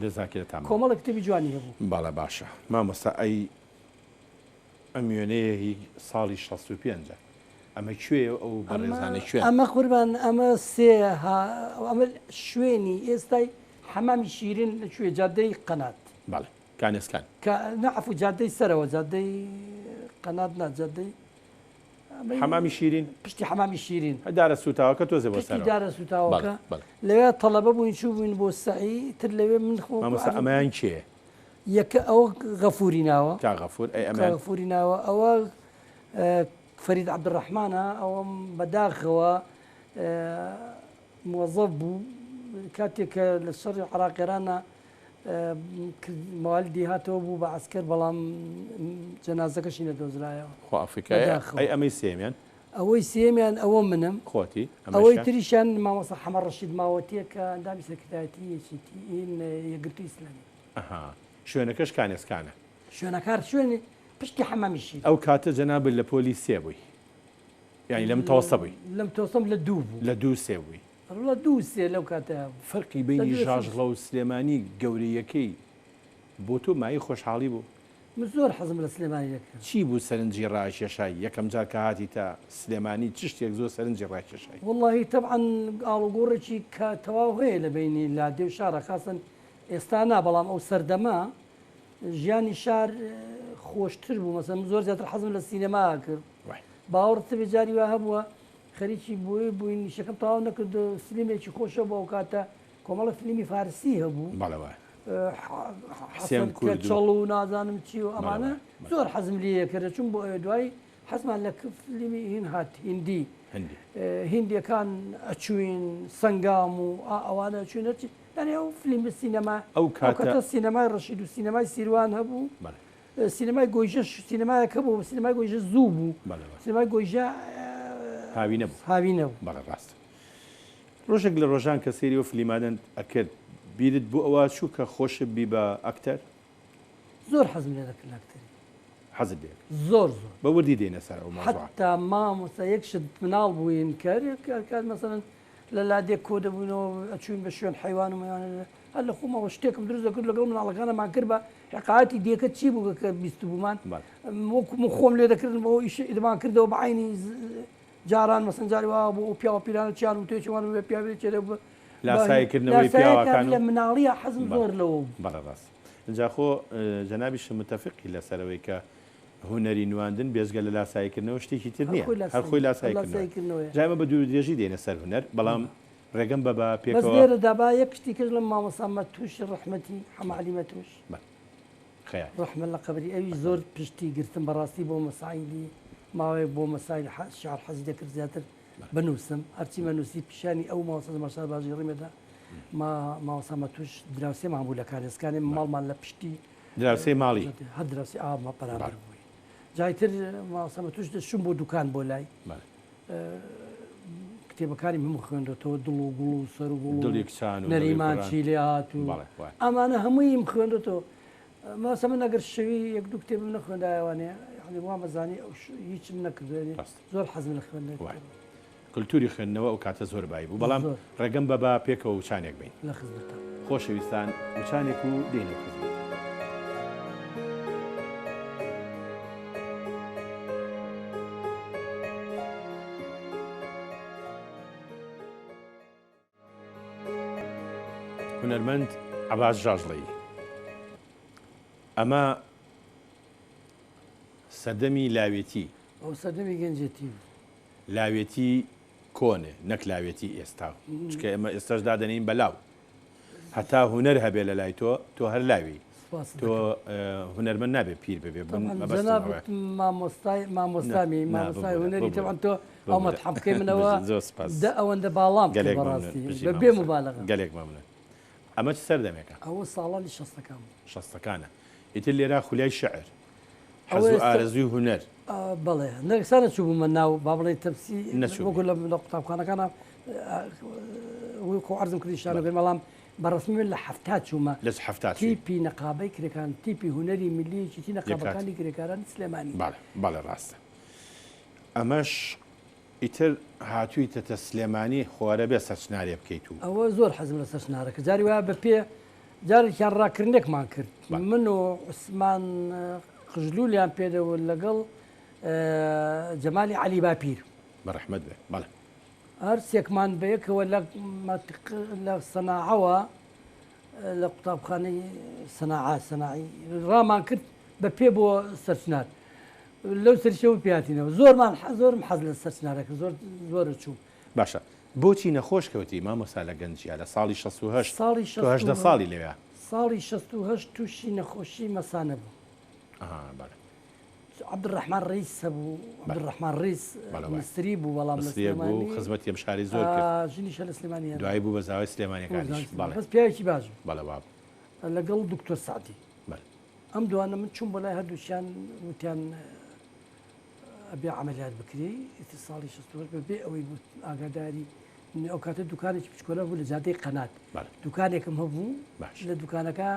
دەزاکرێتان کۆمەڵە کتێبی جوانی هەبوو باڵە باشە مامۆستا ئەم وێنەیە ساڵی 65 ئەمە کوێ ئەو بەڕێزانەی کوێ ئەمە قوربان ئەمە ئەمە شوێنی ئێستای حەمامی شیرین لەکوێ جادەی قەنات باڵێ کانێسکان نەعەفو جادەی سەرەوە جادەی قەنات نا جادەی حەمامی شیرین پشتی حەمامی شیرین دارە سوتاوەکە تۆزە بۆ سەر دارە سوتاوەکە لەوێ تەڵەبە بووین چوو بووین بۆ سەعی تر لەوێ من خۆ مامۆستا ئەمەیان کێ یەکە ئەوە غەفوری ناوە غەفور غەفوری ناوە ئەوە فەرید عەبدوڕەحمانە ئەوەم بەداخەوە موەزەف بوو کاتێککە لە شەڕی عێراقیێرانە ماوەلیدی هاتەوە بوو بە عەسکەر بەڵام جەنازەکەشی نەدۆزرایەوە خۆ ئەفریقای ئەمەی سێمیان ئەوەی سێمیان ئەوە منم خۆتی ئەوەی تریشان مامۆستا حەمەد ڕەشید ماوەتیە کە ئەندامی سەرکردایەتی یەکگرتووی ئیسلامی شوێنەکەش کانێسکانە شوێنەکار شوێنی پشتی حەمامی شیر ئەو کاتە جەنابل لە پۆلی سێ بووی یعنی لەم تەوەسە بووی لەم تۆسەم لە دوو بوو لە دوو سێ بووی ڕڵە دوو سێ لەو کاتە فەرقی بینی ژاژڵە و سلێمانی گەورەیەکەی بۆ تۆ مای خۆشحاڵی بوو من زۆر حەزم لە سلێمانی دەکەم چی بوو سەرنجی ڕاکێشایی یەکەم جار کە هاتی تا سلێمانی چ شتێک زۆر سەرنجی ڕاکێشایی واللهی طبعا ئاڵوگۆڕێکی کە تەواو هەیە لە بینی لا دێ و شارە خاستن ئێستا نا بەڵام ئەو سەردەما ژیانی شار خۆشتر بوو مەسەن زۆر زیاتر حەزم لە سینەما کرد باوەڕتە بێجاری وا هەبووە خەریکی بووی بووین نیشەکەم تەواو نەکرد فیلمێکی خۆشە بۆ ئەو کاتە کۆمەڵە فیلمی فارسی هەبوو حەسەن کەچەڵ و نازانم چی و ئەمانە زۆر حەزم لێ کردە چون بۆ دوای حەزمان لە فیلمی هین هات هیندی هندیەکان ئەچوین سنگام و ئەوانە چوونەچی یعنی ئەو فیلم سینەما ئەو کاتە سینەمای ڕەشید و سینەمای سیروان هەبوو سینەمای گۆیژە سینەمایەکە بوو سینەمای گۆیژە زوو بوو سینەمای گۆیژە هاوی نەبوو بەڵێ ڕاست ڕۆژێک لە ڕۆژان کە سێری و فلیمانن ئەکرد بیرت بۆ ئەوە چوو کە خۆشت بی بە ئەکتەر زۆر حەزم لێ دەکرد ئەکتەری حەزت دێت زۆر بە وردی دێنە سەر ئەو ماوە حتا مامۆستا یەکشت مناڵ بووین کار مەسەرەن لە لادێک کۆ دەبوونەوە ئەچوین بە شوێن حیوان ومەیانە هەر لە خۆمەوە شتێکم دروست دەکرد لەگەڵ مناڵەکانەمان کرد بە حقاەتی دیەکە چی بوو کە بیست بوومان وەکم خۆم لێ دەکردن بۆ ئیش ئیدمان کردەوە بە عینی جاران مەسەن جاری وا بۆ ئەو پیاوە پیرانە چیان و توێکیوان بێ پیاوێ چێرە لاسایکردنەوەی پیاوەکان لە مناڵیە حەزم زۆر لەوە بەڵێ ڕاست اینجا خۆ جەنابیش متفقی لەسەرەوەی کە هوەری نواندن بێزگە لە لاسایکردنەوە شتێکی تر نییە هەر خۆی لاسایکردنەوە جایمە بە دوورودێژی دێنە سەر هوەر بەڵام ڕێگەم بە بەس لێرە دابا یەک شتی کرد لە مامۆسامە تووشی ڕەحمەتی حەماعلیمە توش ڕەحمە لە قەبری ئەوی زۆر پشتی گرتم بەڕاستی بۆ مەساعیدی ماوەیە بۆ مەسایل شعر حەزی دەکرد زیاتر بنووسم هەرچی مەنووسی پیشانی ئەو ماوەسە مەشار باژی ڕێمەدا ماوەسامە توش دراوسێمان بوو لە کارێزەکانی ماڵمان لە پشتی دراوسێ ماڵی هەر دراوسی ئاما بەرامبەر بووی جایتر ماوەسامە توش دەچووم بۆ دوکان بۆ لای کتێبەکانی هەموو خوێندەوە دڵ و گوڵ و سەر و گوڵ نەریمان چی لێ هات و ئەمانە هەموویم خوێندەوە ماسەمە نەگەر شەوی یەک دوو کتێبم نەخوێندایوانێ یعنی وا بەزانی هیچم نەکردوێنێ زۆر حەزم لە خوێندن کللتوری خوێندنەوە ئەو کاتە زۆر بای بوو بەڵام ڕێگەم بە پێکەوە وچانێک بین لە خزمەتە خۆشەویستان وچانێک و دێنە خزمەت هونەرمەند عەباس ژاژڵەی ئەمە سەردەمی لاوێتی ئەو سەردەمی گەنجێتی لاوێتی کۆنێ نەک لاوێتی ئێستا چکە ئێمە ئێستاش دادەنین بەلاو هەتا هوەر هەبێ لە لای تۆ هەر لاوی تۆ هوەرمەند نابێ پیر ببێ مامۆستامی مامۆستای هوەری تەوان تۆ ئەو مەتحەم بکەی منەوە ئەوەندە باڵام بەڕاستی بێ مبالغە گەلێک مەمنون ئەمە چ سەردەمێکە ئەوە ساڵانی شەستەکان شەستەکانە ئیتر لێرا خولای شەعر حەزوو ئارەزوی هوەر بەڵێ نەکسانە چوو بوومە ناو با بڵێ تەپسی وەکو لە قوتابخانەکانە وەکو عەرزم کردی شانە بێ مەڵام بەڕسمی لە هەفتات چوومە تیپی نەقابەی کرێکان تیپی هوەری میلیەکی تی نەقابەکانی کرێکارانی سلێمانی بەڵێ ڕاستە ئەمەش ئیتر هاتوویتە سلێمانی خۆرە بێ سەرچنارێ بکەیت و ئەوە زۆر حەزم لە سەرچنارەکە جاری وایە بە پێ جارێکیان ڕاکردنێکمان کرد من و عوسمان خژلولیان پێدەوە لەگەڵ جەمالی عەلی باپیر بەڕەحمەت بێ بەڵێ هەر سێکمان بەیەکەوە لە سەناعەوە لە قوتابخانەی سەناعی ڕامان کرد بە پێ بۆ سەرچنار لەو سەرچەوە پێاتینەوە زۆرم حەز لە سەرچنارەکە زۆرە چوو باشە بۆچی نەخۆش کەوتی مامۆستا لە گەنجیا لە ساڵی 1970 ساڵی لەوێ ساڵی 1960 تووشی نەخۆشی مەسانە بوو عەبدوڕەحمان ڕیس هەبوو عەبدوڕەحمان ڕیس مستری بوو بەڵام لە سلێمانی خزمەتی ئەم شاری زۆر کرد ژنیشە لە سلێمانی دوای بوو بە زاوای سلێمانیەکانیش بەس پیاوێکی باش بەڵێ واب لەگەڵ دکتۆر سعدی ئەم دوانە من چوون بۆ لای هەردووشیان وتیان ئەبێ عەمەلیات بکرێ ئیتر ساڵی 1960 بەبێ ئەوەی بوو ئاگاداری ئەو کاتە دوکانێکی بچکۆلە بوو لە جادەی قەنات دوکانێکم هەبوو لە دوکانەکە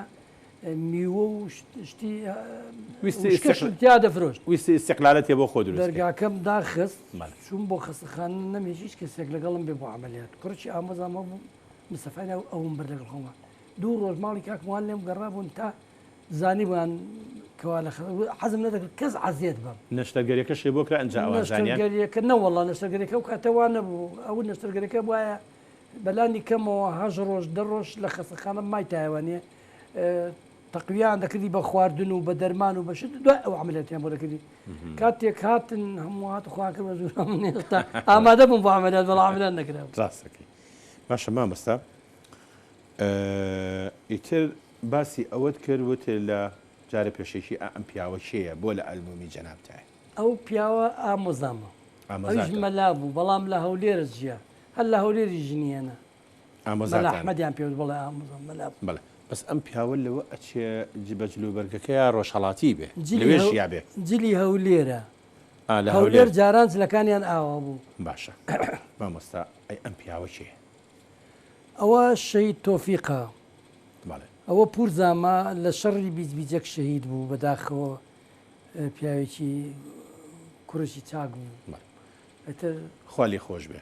میوە و شتی ویستی دەفرۆشت ویستی استقلالەتی بۆ خۆ دروست دەرگاکەم داخست چوون بۆ خستەخان نەمێژ هیچ کەسێک لەگەڵم بێ بۆ عەمەلیات کوڕکی ئامۆزامە بوو مستەفای ئەوم بەر لەگەڵ خۆمە دوو ڕۆژ ماڵی کاکموان لێم گەڕابوون تا زانی بوویان کەوا لە حەزم نەدەکرد کەس عەزیەت بەم نەشتەرگەریەکەشێ بۆ کرا ئەنجا ئەوازانیان نەشتەرگەریەکە نەوەڵڵا نەشتەرگەریەکە و کاتەوان نەبوو ئەو نەشتەرگەریەکە وایە بەلانی کەمەوە 8 ڕۆژ 10 ڕۆژ لە خەستەخانە مای تایوانێ تەقویان دەکردی بە خواردن و بە دەرمان و بەشت دوای ئەو عەمەلیاتیان بۆ دەکردی کاتێک هاتن هەموو هات خوا کرد بە زۆر ئێستا ئامادە بووم بۆ عەمەلیات بەڵام عەمەلیات نەکراوە ڕاستەکەی باشە مامۆستا ئیتر باسی ئەوەت کردوت لە جارە پێشێکی ئەم پیاوە شەیە بۆ لە ئەلبومی جەنابتای ئەو پیاوە ئامۆزامە ئەوش مەلا بوو بەڵام لە هەولێرە ژیە هەر لە هەولێری ژنیەنە مەلا ئەحمەدیان پێوت بڵێ ئامۆزام مەلا بوو. بەڵێ بەس ئەم پیاوە لەوە ئەچێ بە جلوبەرگەکەیە ڕۆژهەڵاتی بێ لەوێژیا بێ جلی هەولێرە لە هەولێر جاران جلەکانیان ئاوا بوو. باشە مامۆستا ئەی ئەم پیاوە چێ ئەوە شەید تۆفیقە بەڵێ ئەوە پورزامە لە شەڕی بیجەک شەهید بوو بەداخەوە پیاوێکی کوڕشی چاک بوو. ئەتر خالی خۆش بێ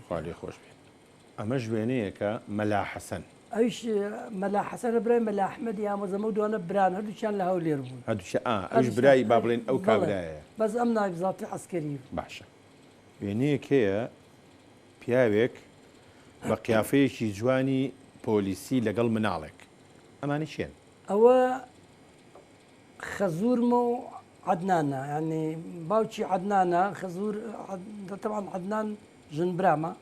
خالی خۆش بێ ئەمە ژوێنەیەکە مەلا حەسەن ئەوش مەلا حەسەنە برای مەلا ئەحمەدی ئامۆزەمە و دوانە بران هەردووچیان لە هەولێر بوون هەردووچە ئەوش برایی با بڵێن ئەو کابرایە بەس ئەم ناویزاتی عەسکەری باشە وێنەیەک هەیە پیاوێک بە قیافەیەکی جوانی پۆلیسی لەگەڵ مناڵێک ئەمانی چێن ئەوە خەزوورمە و عەدنانە یعنی باوکی عەدنانە خەزوور طبعا عەدنان ژنبرامە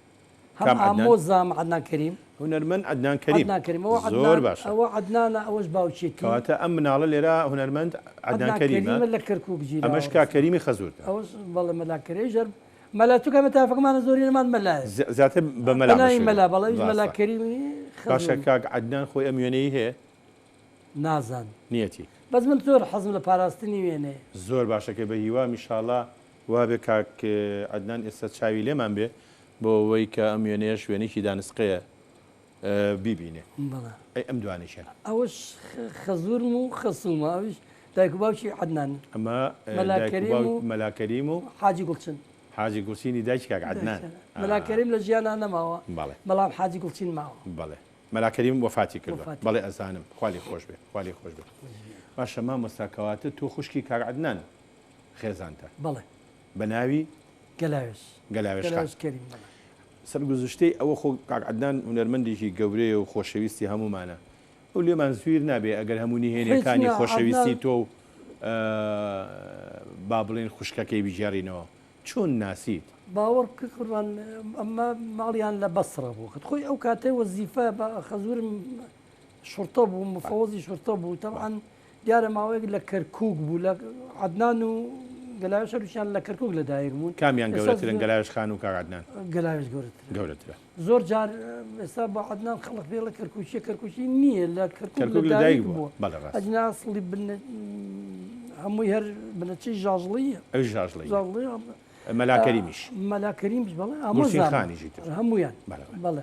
هەم ئامۆزام عەدنان کەریم هونەرمەند عەدنان کەریم زۆر باشە ئەوە عەدنانە ئەوەش باوکێتی کەواتە ئەم مناڵە لێرە هونەرمەند عەدنان کەریمە لە کەرکووک گیرا ئەمەش کا کەریمی خەزوورە ئەوەش بەڵێ مەلا کەرێژەر مەلا تو کەمە تافەکەمانە زۆری نەمان مەلایە زیاتر بە مەلا بەڵێ مەلا کەریمی باشە کاک عەدنان خۆی ئەم وێنەی هەیە نازان نیەتی بەس من زۆر حەزم لە پاراستنی وێنەیە زۆر باشەکە بە هیوا میشاڵە وابێ کاک عەدنان ئێستا چاوی لێمان بێ بۆ ئەوەی کە ئەم وێنەیە شوێنێکی دانسقەیە بیبینێ ئەی ئەم دوانیشە ئەوش خەزوورم و خەسوومە ئەوش دایک و باوکی عەدنان ئەمە مەلاکەریم و حاجی گوڵچن حاجی گوڵچینی دایکی کاک عەدنان مەلاکەریم لە ژیانە نەماوە بەڵام حاجی گوڵچین ماوە بەڵێ مەلاکەریم وەفاتی کردووە بەڵێ ئەزانم خوالی خۆش بێ خوالی خۆش بێ باشە مامۆستاکەواتە تۆ خوشکی کاک عەدنان خێزانتە بەڵێ بە ناوی گەلاوێش کەریم سەرگوزشتەی ئەوە خۆ کاک عەدنان هونەرمەندێکی گەورەیە و خۆشەویستی هەمومانە ئەو لێمان زویر نابێ ئەگەر هەموو نهێنیەکانی خۆشەویستی تۆ با بڵێن خوشکەکەی بیژێڕینەوە چۆن ناسیت باوەڕ قوربان ئەمە ماڵیان لە بەسڕە بوو خۆی ئەو کاتەی وەزیفە بە خەزوورم شورتە بوو مفەوەزی شورتە بوو تەبعاً دیارە ماوەیەک لە کەرکووک بوو لە عەدنان و گەلاوێش هەردووچیان لە کەرکووک لەدایک بوون کامیان گەورەترن گەلاوێش خان و کاک عەدنان گەلاوێش گەورەترە زۆر جار ئێستا بە عەدنان خەڵک پێ لە کەرکووکی نییە لە کەرکووک لەدایک بووە ئەجناسڵی هەمووی هەر بنەچی ژاژڵیە ژاژڵی مەلاکەریمیش مەلاکەریمیش بەڵێ ئامۆزخانیژی هەمویان بەڵێ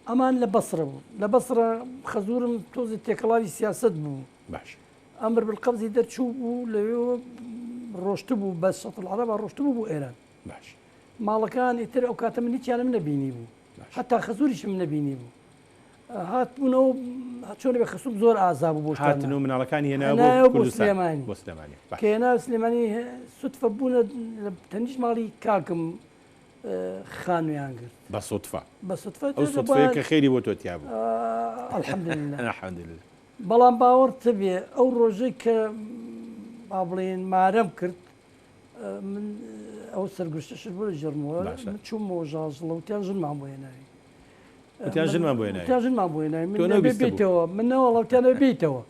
ئەمان لە بەسرە بوو لە بەسرە خەزوورم تۆزی تێکەڵاوی سیاست بوو باش ئەمر بالقەبزی دەرچوو بوو لەوێ ڕۆشت بوو بە سەتڵ عەرەبا ڕۆشت بوو بۆ ئێران باش ماڵەکان ئیتر ئەو کاتە من هیچیانم نەبینی بوو حتا خەزوریشم نەبینی بوو هاتبوونەوە چۆن بە خەسووم زۆر ئازا بوو بۆ هاتن و مناڵەکانی هێناوە بۆ سلێمانی کە هێناوە سلێمانی سوتفە بوونە تەنیش ماڵی کاکم خانویان کرد بە سوتفە ئەو سوتفەیە خێری بۆ تۆ تیا بوو الحەمدولله بەڵام باوەڕ بێ ئەو ڕۆژەی کە با بڵێن مارەم کرد من ئەو سەرگشتەش بۆ ژێرمەوە چوومەوە ژاژڵە وتیان ژنمان بۆ هێناوی ژنمان بۆ هێناوی بێتەوە منەوە وڵاتیانە بیتەوە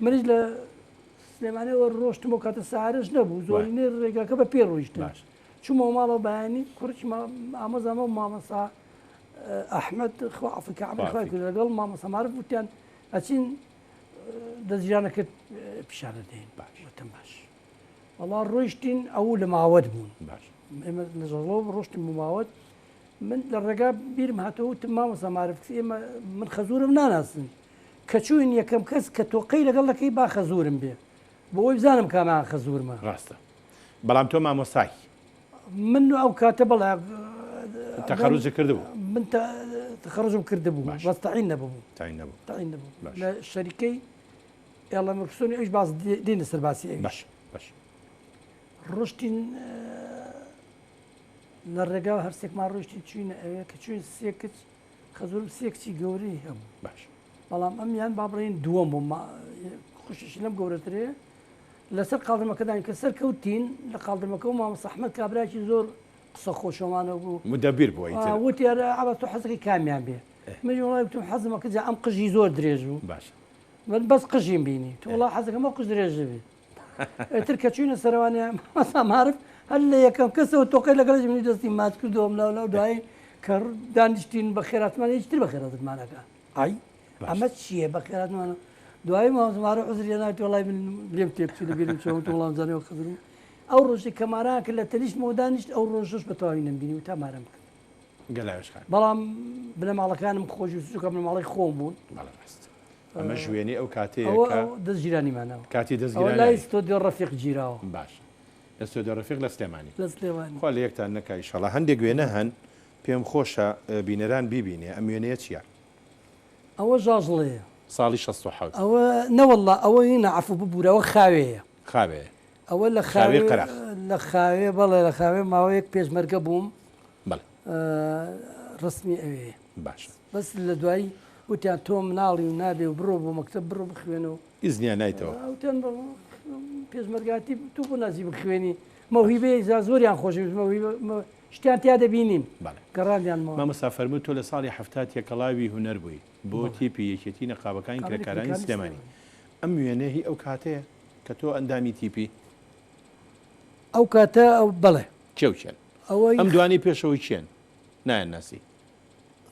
منیش لە سلێمانەوە ڕۆشتمەوە کاتە سەعارەش نەبوو زۆرینەی ڕێگاکە بە پێ ڕۆیشتن چوومەوە ماڵەوە بەیانی کوڕی ئامۆزامە و مامەسا ئەحمەد ئەفریقا عەمەڵخوای کرد لەگەڵ مامەسا مارف وتیان ئەچین دەستگیرانەکەت پیشانە دێن وتم باش وەڵا ڕۆیشتین ئەو لە ماوەت بوون ئێمە لە ژەڵەوە ڕۆشتین بوو ماوەت من لە ڕێگا بیرم هاتەوە وتم مامەسا مارف ئێمە من خەزوورم ناناسن کە چوین یەکەم کەس کە تۆقەی لەگەڵ دەکەی با خەزوورم بێ بۆ ئەوی بزانم کامیان خەزوورمە ڕاستە بەڵام تۆ مامۆستای من ئەو کاتە بەڵێ تەخەڕوج کردبوو من تەخەڕوجم کردبوو بەس تەعین نەبوو لە شەریکەی ئێڵەمە پرسۆنی ئەوش باس دێنە سەرباسی باش ڕۆشتین لە ڕێگا هەرسێکمان ڕۆشتین چوینە ئەوەیە کە چوین سێکت خەزوورم سێکچی گەورەی هەبوو باش بەڵام ئەمیان با بڵێن دووەم بوو خوشیشی لەم گەورەترێ لەسەر قاڵدرمەکەدان کە سەر کەوتین لە قاڵدرمەکە و مامۆستا ئەحمەد کابراکی زۆر قسە خۆشەوانە بوو مدەبیر بووە وتی ئەرە ئەوە تۆ حەزەکەی کامیان بێ من والله قلت حزمك كذا أم قجي زور دريجو باشە بس قژیم بینی تو والله حەزەکەمە قژ درێژە بێت ترکە چوینە سەروانیان مەسام عارف هەر لە یەکەم کەسەوە تۆقی لەگەڵ منی دەستی مات کردەوەم لاو دوایی کە دانیشتین بە خێراتمان هیچتر بە خێراتمانەکە ئای ئەمە چییە بە خێراتمانە دوایی ماوەزمارە عزریە ناوی وڵای من لێم تێکچوو لەبیرم چۆن وڵام زانەوە خزرم ئەو ڕۆژی کەماران کە لە تەنیشتمەوە دانیشت ئەو ڕۆژش بە تەواوی نەمبینی و تا مارەم کرد گەلاوێشخان بەڵام بنەماڵەکانم خۆشی سوکە بنەماڵی خۆم بوون ئەمە ژوێنی ئەو کاتەیە دەست ژیرانیمانەوە کاتی لای ستۆدیۆ ڕەفیق گیراوە باش لە ستۆدیۆ ڕەفیق لە سلێمانی لە سلێمانی خوا لە یەکتان نەکای ئینشەڵا هەندێک وێنە هەن پێم خۆشە بینەران بیبینێ ئەم وێنەیە چییە؟ ئەوە ژاژڵەیە ساڵی 16 ئەوە نەوەڵڵا ئەوە هینە عەفو ببوورەوە خاوەیە خاوێ ئەوە لە خاوێ قەرەخ لە خاوێ بەڵێ لە خاوێ ماوەیەک پێشمەرگە بووم بەڵێ ڕسمی ئەوەیە باشە بەس لە دوایی وتیان تۆ مناڵی و نابێ و بڕۆ بۆ مەکتەب بڕۆ بخوێنەوە ئیزنیان نایتەوە ئەوتیان پێشمەرگاتی تو بۆ نازی بخوێنی مەوهیبەیە زۆریان خۆش شتیان تیا دەبینیم گەڕاندیان مامۆستا فەرمووی تۆ لە ساڵی هەفتات یەکەڵاوی هونەر بووی بۆ تیپی یەکێتی نەقابەکانی کرێکارانی سلێمانی ئەم وێنە هی ئەو کاتەیە کە تۆ ئەندامی تیپی ئەو کاتە ئەو بڵێ کێوچێن ئەم دوانی پێشەوەی چێن نایەن ناسی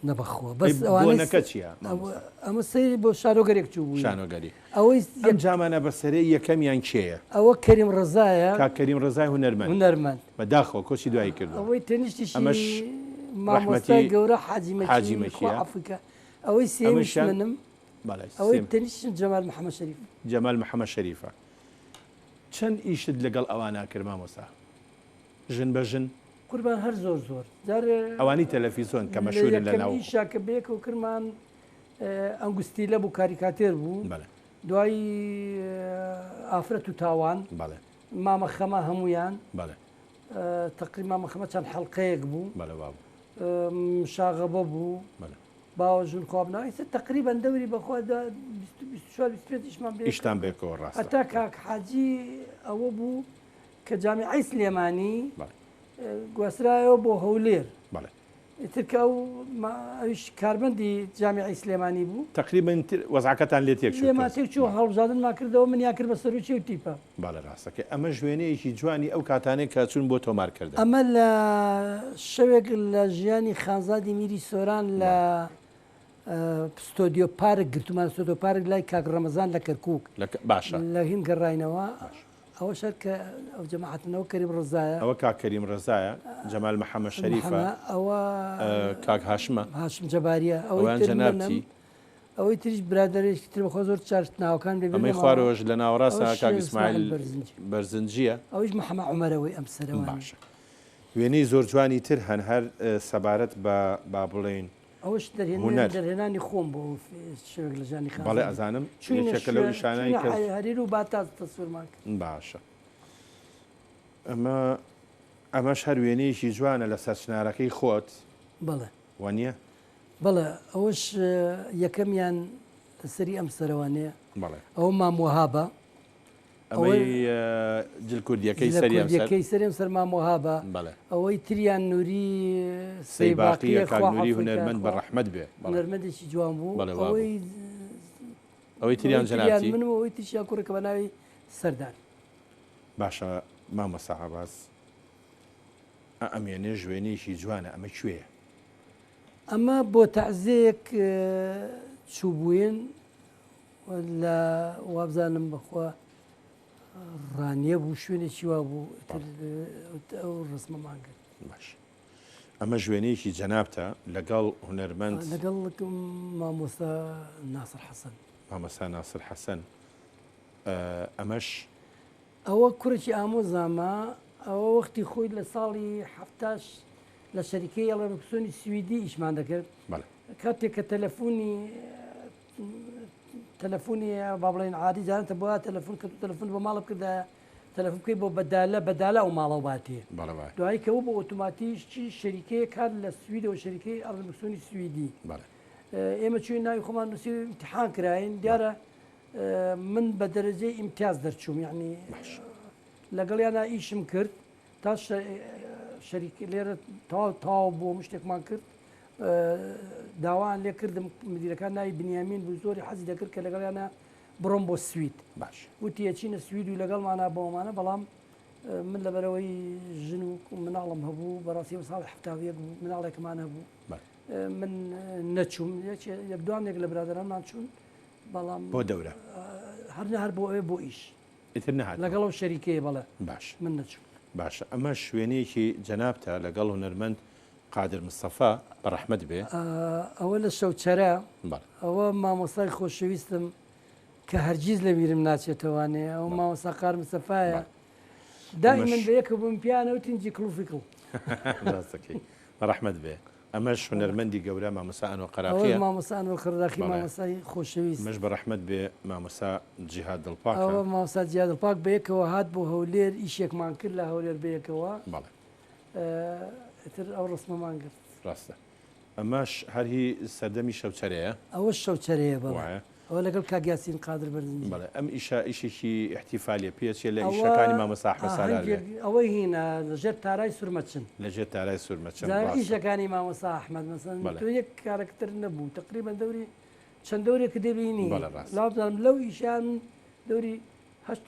نەبەخۆ بەس ئەوانەکە چییە ئەمە سەیری بۆ شارۆگەرێک چوو بوو شانۆگەری ئەوەی ئەم جامانە بەسەرەی یەکەمیان کێیە ئەوە کەریم ڕزایە کاکەریم ڕزای هونەرمەند بەداخەوە کۆچی دوایی کردو ئەوەی تەنیشتیشی مامۆستای گەورە حاجیمەکی ئەفریقا ئەوەی سێمیش منم ئەوەی تەنیشتم جەمال محەممەد شەریف جەمال محەممەد شەریفە چەند ئیشت لەگەڵ ئەوانە کرد مامۆستا ژن بە ژن قوربان هەر زۆر ئەوانی تەلەڤیزۆن کە مەشهورن لەناو شاکە بێک و کرمان ئەنگوستیلە بوو کاریکاتێر بوو دوایی ئافرەت و تاوان مامەخەمە هەمویان تقریبا مامەخەمە چەند حەڵقەیەک بوو مشاغەبە بوو باوەژن خوابنەوەی تقریبا دەوری بەخوا 24 ئیشتان بێکەوە ڕاست هەتا کاک حاجی ئەوە بوو کە جامیعەی سلێمانی گواسترایەوە بۆ هەولێر ترکە ئەوش کاربەندی جامیعەی سلێمانی بوو تقریبا وەزعەکەتان لێ تێک لێماتێک چوو هەڵبژاردن ماکردەوە من یاکرد بە سەرروچی و تیپە باە ڕاستەکە ئەمە ژوێنەیەکی جوانی ئەو کاتانەی کە چوون بۆ تۆمارکردن ئەمە لە شەوێک لە ژیانی خانزادی میری سۆران لە ستۆدیۆ پارک گرتومان ستۆدیۆ پارک لای کاک ڕەمەزان لە کەرکووک باشە لە هین گەڕاینەوە ئەوە شەر کە ئەو جەماعەتنەوە کەریم ڕزایە ئەوە کاکەریم ڕزایە جەمال محەممەد شەریفە ئەوە کاک هاشمە هاشم جەباریە ئەویان جەنابتی ئەوەی تریش برادێکی تر بەخۆ زۆر چارت ناوەکان ئەمەی خوارەوەش لە ناوەڕاستە کاک ئیسماعیل بەرزنجیە ئەویش محەممەد عومەرەوەی ئەم سەرەوە باشە وێنەی زۆر جوانی تر هەن هەر سەبارەت بە با بڵێن ئەوش دەرهێنانی خۆم بۆ شوێک لە ژانی بەڵێ ئەزانم چێکە لەو نیشانەی هەریر و باتاز تەسوورمان باشە ئەمەش هەر وێنەیەکی جوانە لە سەرچنارەکەی خۆت بەڵێ وانە بەڵێ ئەوش یەکەمیان لەسەری ئەم سەرەوانەیە بەڵێ ئەوە مامۆهابە ئەوەی جلکوردیەکەی سەریم سەر مامۆهابە ئەوەی تریان نووری سەیباقیە کاگنووری هونەرمەند بە ڕەحمەت بێ هونەرمەندێکی جوان بوو ئەوەی تریان جەنابەتی من ئەوەی تریشیان کوڕێکە بە ناوی سەردار باشە مامۆستا عەباس ئەمێنێ ژوێنێکی جوانە ئەمە کوێیە ئەمە بۆ تەعزیەک چوو بووین لە وابزانم بەخوا ڕانیە بوو شوێنێکی وا بوو ئەو ڕسمەمان کرد باش ئەمە ژوێنەیەکی جەنابتە لەگەڵ هونەرمەند لەگەڵ مامۆستا ناسر حەسەن مامۆستا ناسر حەسەن ئەمەش ئەوە کوڕێکی ئامۆزامە ئەوە وەختی خۆی لە ساڵی هەفتاش لە شەریکەی ئەڵەمکسۆنی سویدی ئیشمان دەکرد کاتێک کە تەلەفۆنی با بڵێن عادی جارانتە بۆ تەلەفۆن کە تەلەفۆن بۆ ماڵە بکردا تەلەفۆن بکەی بۆ بەدالە و ماڵەوە باتێ دوایی کەەوە بۆ ئۆتۆماتیشی شەریکەیە کات لە سویدەوە شەریکەی ئەڵەمکسۆنی سویدی ئێمە چوین ناوی خۆمان نووسی امتحان کراین دیارە من بە دەرەجەی ئیمتیاز دەرچووم یعنی لەگەڵیانە ئیشم کرد تا شەریک لێرە تاو بۆ شتێکمان کرد داوان لێ کردم مدیرەکان ناوی بنیامین بوو زۆری حەزی دەکرد کە لەگەڵیانە بڕۆم بۆ سوید باش وتی ئەچینە سوید و لەگەڵمانە بۆمانە بەڵام من لەبەرەوەی ژن و مناڵم هەبوو بەڕاستی ساڵ هەفتاویەک بوو مناڵێکمان هەبوو من نەچووم یەک دوانێک لە برادرانمان چوون بەڵام بۆ دەورە هەر بۆ ئەوێ بۆ ئیش ئیتر نەهات لەگەڵەوە شەریکەیە بەڵێ باش من نەچوم باشە ئەمە شوێنەیەکی جەنابتە لەگەڵ هونەرمەند قادر مستەفا بەڕەحمەت بێ ئەوە لە شەوچەرە ئەوە مامۆستای خۆشەویستم کە هەرگیز لە بیرم ناچێتەوانێ ئەو مامۆستا قادر مستەفایە دائما بەیەکە بووم پیانە و تینجی کڵوفیکڵ ڕاستەکەی بەڕەحمەت بێ ئەمەش هونەرمەندی گەورە مامۆستا ئەنوەر قەراقیە مامۆستا ئەنوەر قەراقی مامۆستای خۆشەویست مەش بەڕەحمەت بێ مامۆستا جیهاد دڵپاک ئەوە مامۆستا جیهاد دڵپاک بەیەکەوە هات بۆ هەولێر ئیشێکمان کرد لە هەولێر بەیەکەوە بەڵێ ئیتر ئەو ڕسمەمان کرد ڕاستە ئەمەش هەرهی سەردەمی شەوچەرەیە ئەوە شەوچەرەیە بەڵێ ئەوە لەگەڵ کاگیاسین قادر بەرزنجی بەڵێ ئەم ئیشێکی احتیفالیە پێچێ لە ئیشەکانی مامۆستا ئەحمەد سالار ئەوەی هینە لەژێر تارای سورمەچن لەژێر تارای سورمەچن ئیشەکانی مامۆستا ئەحمەد مەسەن تۆ یەک کارەکتر نەبوو تقریبەن دەوری چەند دەورێکە دەبینی لاوزانم لەو ئیشان دەوری هەشت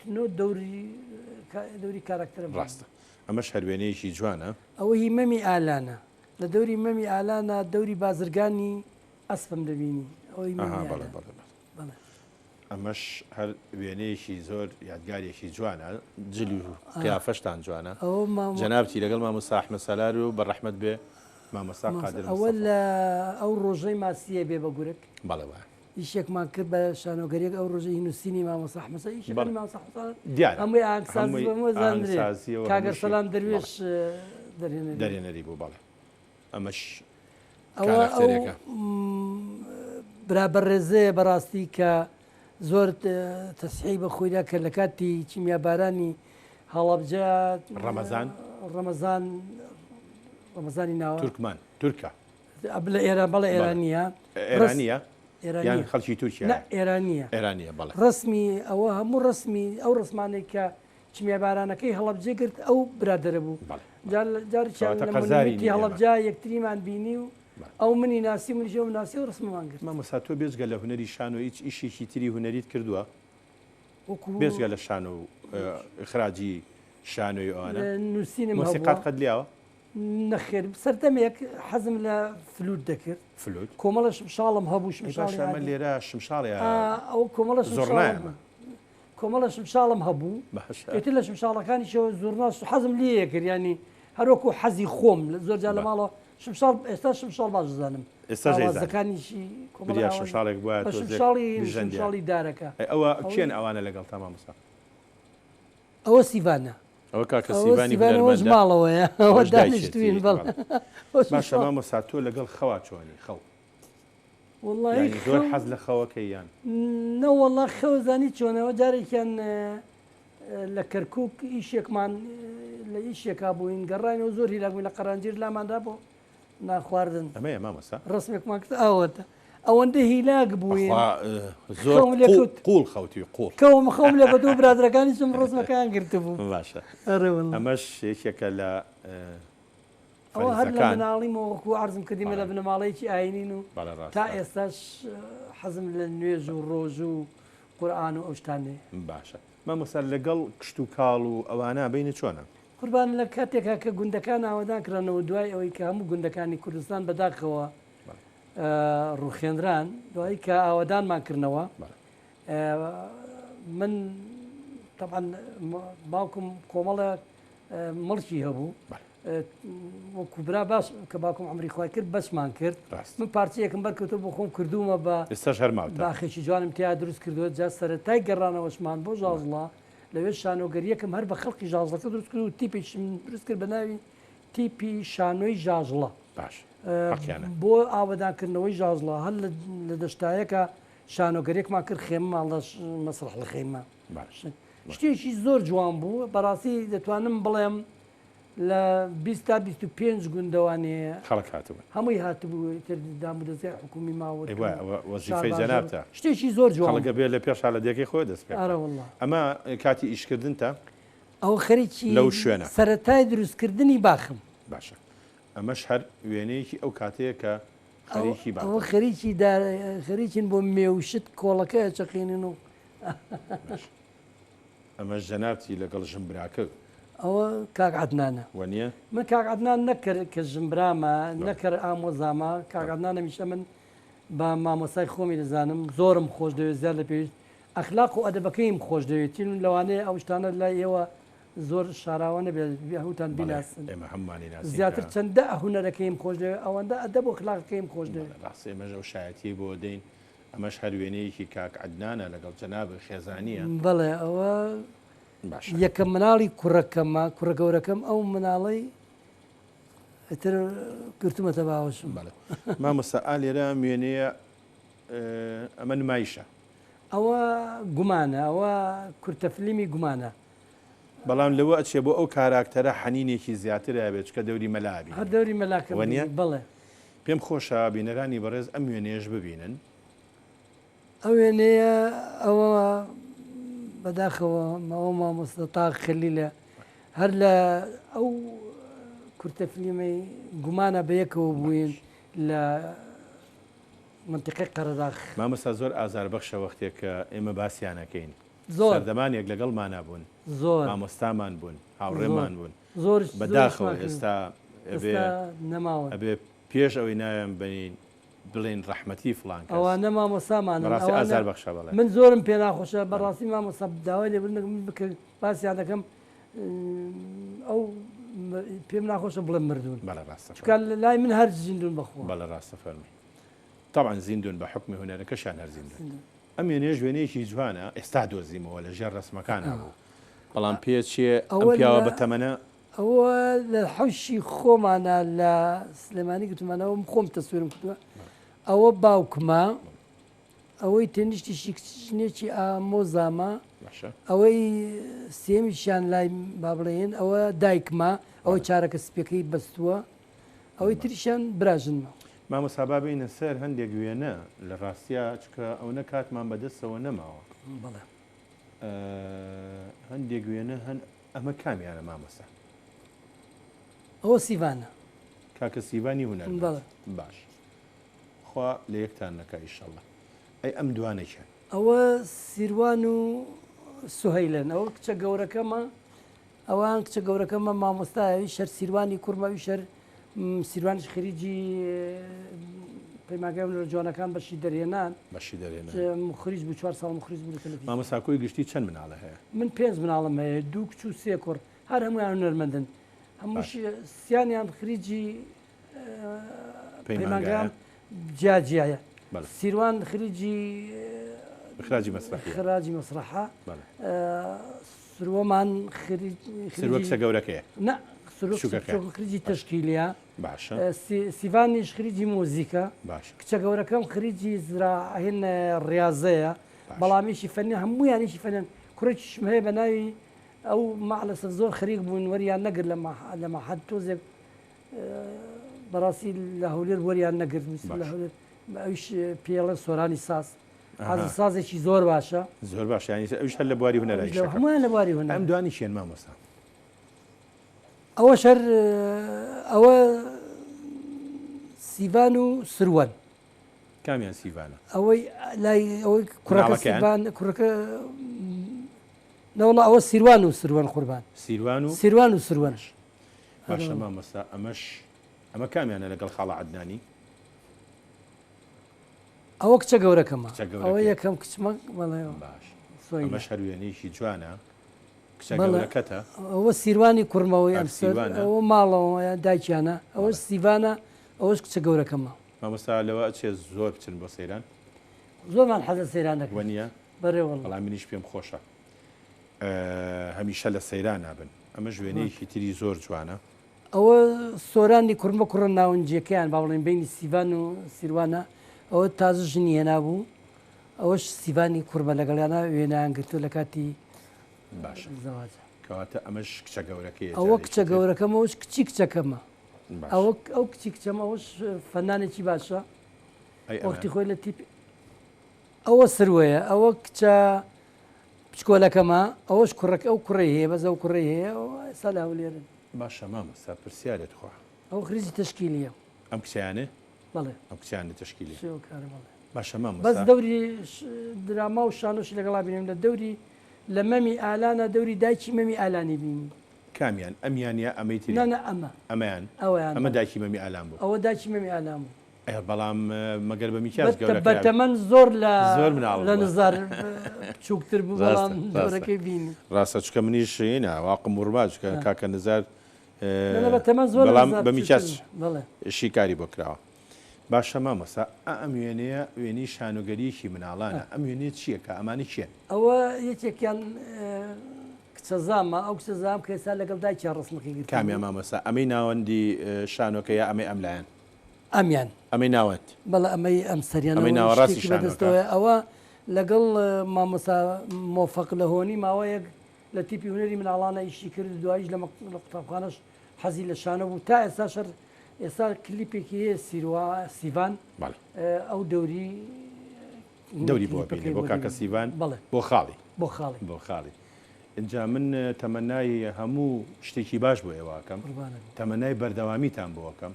دەوری کارەکترم ڕاستە ئەمەش هەروێنەیەکی جوانە ئەوە هی مەمی ئالانە لە دەوری مەمی ئالانە دەوری بازرگانی ئەسپم دەبینی ئەوەی ئەمەش هەر وێنەیەکی زۆر یادگارێکی جوانە جلی و قیافەشتان جوانە جەنابتی لەگەڵ مامۆستا ئەحمەد سالار و بەڕەحمەت بێ مامۆستا قادر ئەوە لە ئەو ڕۆژەی ماسیە بێ بە گورک بەڵێ ئیشێکمان کرد بە شانۆگەریەک ئەو ڕۆژەی نووسینی مامۆستا ئەحمەد هەمووی ئاهەنگسازی کاگەر سەلام دەروێش دەرێنەری بوو بەڵێ ئەمەش ئەوە برابەڕێزەیە بەڕاستی کە زۆر تەسحی بە خۆیدا کە لە کاتی چیمیابارانی هەڵەبجە ڕەمەزانی ناوە تورکمان تورکە لە ئێران بەڵێ ئێرانیە یان خەڵکی تورکیا ئێرانیە ڕسمی ئەوە هەموو ڕسمی ئەو ڕسمانێک کە چیمیابارانەکەی هەڵەبجێ کرد ئەو برادرە بوو جارێکی هەڵەبجا یەکتریمان بینی و ئەو منی ناسی منیژە و ناسی و ڕسممان کرد مامۆستا تۆ بێزگە لە هونەری شان و هیچ ئیشێکی تری هونەریت کردووە بێزگە لە شان و ئخراجی شانۆی ئەوانە نووسینم مۆسیقات قەت لیاوە نەخێر سەردەمێک حەزم لە فلوت دەکرد فلوت کۆمەڵە شمشاڵم هەبوو شمشاڵە لێرە شمشاڵی ئەو کۆمەڵە زۆرنایە کۆمەڵە شمشاڵم هەبوو ئێتر لە شمشاڵەکانیشەوە زۆرنا حەزم لێ کرد ینی هەروەکو حەزی خۆم زۆر جا لە ماڵەوە شمشاڵ ئێستا شمشاڵ باش دەزانم ئێستازەکانیشی شمشاڵێک بووە شمشاڵی دارەکە ئەوە کێن ئەوانە لەگەڵ تا مامۆستا ئەوە سیڤانە ئەوە کاکە سیڤانی ماڵەوەیە ئەوە دانیشتوین بەڵ باشە مامۆستا تۆ لەگەڵ خەوا چۆنی خەو والله زۆر حەز لە خەوەکەیان نەوەڵا خەوزانی چۆنەوە جارێکیان لە کەرکک ئیشێکمان لە ئیشێکا بووین گەڕینەوە زۆر هیلاگوین لە قەرانجیر لاماندا بۆ ناخواردن ئەمەیە مامۆستا ڕسمێکمان کرد ئەوەتە ئەوەندە هیلاگ بووین زۆر قوڵ خەوتی قوڵ خەوم لە بە دوو برادرەکانی چم ڕسمەکان گرتبوو باشە ئەمەش یەکێکە لە ئەوە هەر لە مناڵیمەوە وەکو عەرزم کردیمە لە بنەماڵەیەکی ئاینین و تا ئێستاش حەزم لە نوێژ و ڕۆژ و قورئان و ئەو شتانێ باشە مامۆستا لەگەڵ کشت و کاڵ و ئەوانە بینە چۆنە قوربان لە کاتێکا کە گوندەکان ئاوادان کردنەوە دوای ئەوەی کە هەموو گوندەکانی کوردستان بەداخەوە ڕوخێنران دوایی کە ئاوادانمان کردنەوە من طبعا باوکم کۆمەڵە مڵکی هەبوو وەکو برا باش کە باوکم عمری خوای کرد بەشمان کرد من پارچەیەکم بەرکەوتە بۆ خۆم کردومە بە ئێستاش هەرماوە باخێکی جوانم تیا دروست کردووە جا سەرەتای گەڕانەوەشمان بۆ ژاڵڵا لەوێ شانۆگەریەکەم هەر بە خەڵکی ژاڵڵەکە دروست کرد و تیپێکم دروست کرد بە ناوی تیپی شانۆی ژاژڵە باش بۆ ئاوادانکردنەوەی ژاژڵە هەر لە دەشتایەکە شانۆگەرێکمان کرد خێمەمان لە مەسرح لە خێمە شتێکی زۆر جوان بوو بەڕاستی دەتوانم بڵێم لە 20 تا 25 گوندەوانەیە خەڵک هاتبوو هەمووی هاتبوو دامودەزای حکومی ماوە وەزیفەی جەنابتە شتێکی زۆر جوان خەڵکە بێ لە پێش حالەتێکی خۆی دەست پێ ئەمە کاتی ئیشکردن تا ئەو خەریکی لەو شوێنە سەرەتای دروستکردنی باخم باشە ئەمەش هەر وێنەیەکی ئەو کاتەیە کە خەریکی با ئەوە خەریکین بۆ مێوشت کۆڵەکە چەقینن و ئەمە ژەنابتی لەگەڵ ژمبراکە ئەوە کاک عەدنانە وەنیە من کاک عەدنان نەکرد کە ژمبرامە نەکرد ئامۆزامە کاک عەدنان هەمیشە من بە مامۆسای خۆمی دەزانم زۆرم خۆش دەوێت زیاد لە پێویست ئەخلاق و ئەدەبەکەیم خۆش دەوێتین لەوانەیە ئەو شتانە لای ئێوە زۆر شاراوە نەبێت هەوتان بیناسن ئێمە هەمومانی ناسی زیاتر چەندە هوەرەکەیم خۆش دەوێت ئەوەندە ئەدەب و خلاقەکەیم خۆش دەوێت ڕاستی ئێمەش ئەو شایەتی بۆ دەین ئەمەش هەر وێنەیەکی کاک عەدنانە لەگەڵ جەناب خێزانیە بەڵێ ئەوە یەکەم مناڵی کوڕەکەمە کوڕە گەورەکەم ئەو مناڵی ئەتر گرتومەتە باوەشم بەڵێ مامۆستا ئالێرە وێنەیە ئەمە نمایشە ئەوە گومانە ئەوە کورتەفلیمی گومانە بەڵام لەوە ئەچێ بۆ ئەو کاراکتەرە حەنینێکی زیاتر هەبێت کە دەوری مەلابی هەر دەوری مەلاکە بڵێ پێم خۆشە بینەرانی بەڕێز ئەم وێنێش ببینن ئەو وێنەیە ئەوە بەداخەوە ئەوە مامۆستا تاق خەلیلە هەر لە ئەو کورتەفلیمەی گومانە بەیەکەوە بووین لە منتیقی قەرەداخ مامۆستا زۆر ئازار بەخشە وەختێک کە ئێمە باسییانەکەین زۆر سەردەمانێک لەگەڵمانە بوون زۆر مامۆستامان بوون هاوڕێمان بوون زۆر بەداخەوە ئێستا نەماوە ئەبێ پێش ئەوەی ناوێن بنین بڵێن ڕەحمەتی فڵان ئەوە نەمامۆسامان ئازار بەخشە بڵێ من زۆرم پێ ناخۆشە بەڕاستی مامۆستا داوای لێ بکرد باسییان دەکەم ئەو پێم ناخۆشە بڵێم مردوون بەڵێ ڕاستە لای من هەر زیندون بەخۆ بەڵێ ڕاستە فەرمی طبعا زیندون بە حکمی هونەرەکەشان هەر زیندون ئەم وێنێژ وێنەیەکی جوانە ئێستا دۆزیمەوە لە ژێر ڕسمەکانە بوو بەڵام پێچێ ئەم پیاوە بە تەمەنە ئەوە لە حەوشی خۆمانە لە سلێمانی گوتمانەوە خۆم تەسوێرم کردووە ئەوە باوکمە ئەوەی تێنیشتیشی کچنێکی ئامۆزامە ئەوەی سێمیشیان لای با بڵێن ئەوە دایکمە ئەوەی چارەکە سپەکەی بەستووە ئەوەی تریشیان براژنمە مامۆستا بینە سەر هەندێک وێنە لە ڕاستیە چکە ئەوە کاتمان بەدەستەوە نەماوە بڵێ هەندێک وێنە هەن ئەمە کامیانە مامۆستا ئەوە سیڤانە کاکە سیڤانی هونەر بەڵێ باش خوا لە یەکتان نەکە ئیشەڵڵا ئەی ئەم دوانێکە ئەوە سیروان و سوهەیلن ئەوە کچە گەورەکەمە ئەوان کچە گەورەکەمە مامۆستایوی شەر سیروانی کوورمەوی شەر سیروانش خریجی پەیمانگەم لە جوانەکان بەشی دەرێنان بەشی دەرێنان مخریج بوو 4 ساڵ مخریج بوو لە مامۆستاکۆی گشتی چەند مناڵە هەیە من 5 مناڵم هەیە 2 کچ و 3 کوڕ هەر هەمویان هونەرمەندن هەمووش سییانیان خریجی پەیمانگەم جیاجیایە سیروان خریجی خراجی مەسرحی خراجی مەسرحە سروەمان سروەکسە گەورەکەیە نە خریجی تشکیلە باشە سیڤانیش خریجی مۆزیکە باش کچە گەورەکەم خریجی زراهێن ڕاضەیە بەڵامیشی فەنی هەموویانیشی فەنن کوڕێکیشم هەیە بە ناوی ئەو مەعلەسەر زۆر خەریک بوون وەریان نەگرت لە مەحەد تۆزێک بەڕاستی لە هەولێر وەریان نەگرت ئەوش پێڵە سۆرانی ساز حەزی سازێکی زۆر باشە زۆر باش ینی ئەوش هەر لە بواری هونەرای هەمووان لە بواری هونەر ئەم دوانی شێن مامۆستا ئەوە شەر ئەوە سیڤان و سروان کامیان سیڤانە ئەوەی لای ئەوەی کوڕەکە سیڤان کوڕەکە نەوەڵە ئەوە سیروان و سروان قوربان سیروان و سروانش باشە مامۆستا ئەمە کامیانە لەگەڵ خاڵە عەدنانی ئەوە کچە گەورەکەمە ئەوە یەکەم کچمە باش ئەمەش هەر وێنەیەکی جوانە کچە گەورەکەتە ئەوە سیروانی کوڕمەوەی ئەوە ماڵەوە دایکیانە ئەوە سیڤانە ئەوەش کچە گەورەکەمە مامۆستا لەوە ئەچێ زۆر بچن بۆ سەیران زۆرمان حەزە سەیران دەکەن وەنیە بەڕێوەڵ بەڵام منیش پێم خۆشە هەمیشە لە سەیران نابن ئەمە ژوێنەیەکی تری زۆر جوانە ئەوە سۆرانی کوڕمە کوڕە ناونجیەکەیان با بڵێن بینی سیڤان و سیروانە ئەوە تازە ژنی هێنابوو ئەوەش سیڤانی کوڕمە لەگەڵیانە وێنیان گرتو لە کاتی باشە کەواتە ئەمەش کچە گەورەکەی ئەوە کچە گەورەکەمەوەش کچی کچەکەمە ئەو کچی کچەمە ئەوش فەنانێکی باشە وەختی خۆی لە تیپ ئەوە سروەیە ئەوە کچە پچکۆلەکەمە ئەوەش کوڕەکە ئەو کوڕی هەیە بەزە و کوڕی هەیە ئێستا لە هەولێرن باشە مامۆستا پرسیارێت خوا ئەو خریجی تشکیلیە ئەم کچیانە بەڵێ ئەو کچیان تشکیلی شێوەکاری بەڵێ باشە بەس مامۆستا دەوری دراما و شانۆشی لەگەڵا بینیم لە دەوری لە مەمی ئالانە دەوری دایکی مەمی ئالانی بینی کامیان ئەمیانە ئەمەی تری نانە ئەمە ئەمەیان ئەویان ئەمە دایکی مەمی ئالان بوو ئەوە دایکی مەمی ئالان بوو بەڵام مەگەر بە میکاس گەورە بەتەمەەن زۆر زۆر لە مناڵ لە بووە. نزار چووکتر بوو بەڵام ڕاستە، جۆرەکەی بینی ڕاستە چکە منیش هێنا واقم وڕماچ کە کاکە نزار بەتەمەەن زۆر بەڵام بە میکاس بڵێ شیکاری بۆ کراوە باشە مامۆستا ئەم وێنەیە وێنی شانۆگەریەکی مناڵانە ئەم وێنێ چییە کە ئەمانی چییە ئەوە یەکێکیان کچە زامە ئەو کچە زام کە ئێستا لەگەڵ دایکی ڕستمەکەی گرت کامیان مامۆستا ئەمەی ناوەندی شانۆکەیە ئەمەی ئەملایەن ئەمیان ئەمەی ناوەند بەڵە ئەمەی ئەم سەریان ئەمەی ناوەڕاستی بەدەستەوە ئەوە لەگەڵ مامۆسا مۆفەق لە هۆنی ماوەیەک لە تیپی هوەری مناڵانە ئیشی کرد دوایش لە قوتابخانەش حەزی لە شانە بوو تا ئێستا شەر ئێستا کلیپێکی هەیە سیڤان ئەو دەوری بۆ بینێ بۆ کاکە سیڤان بەڵێ بۆ خاڵی بۆ خاڵی اینجا من تەمەنای هەموو شتێکی باش بۆ ئێواکەم تەمەنای بەردەوامیتان بۆەکەم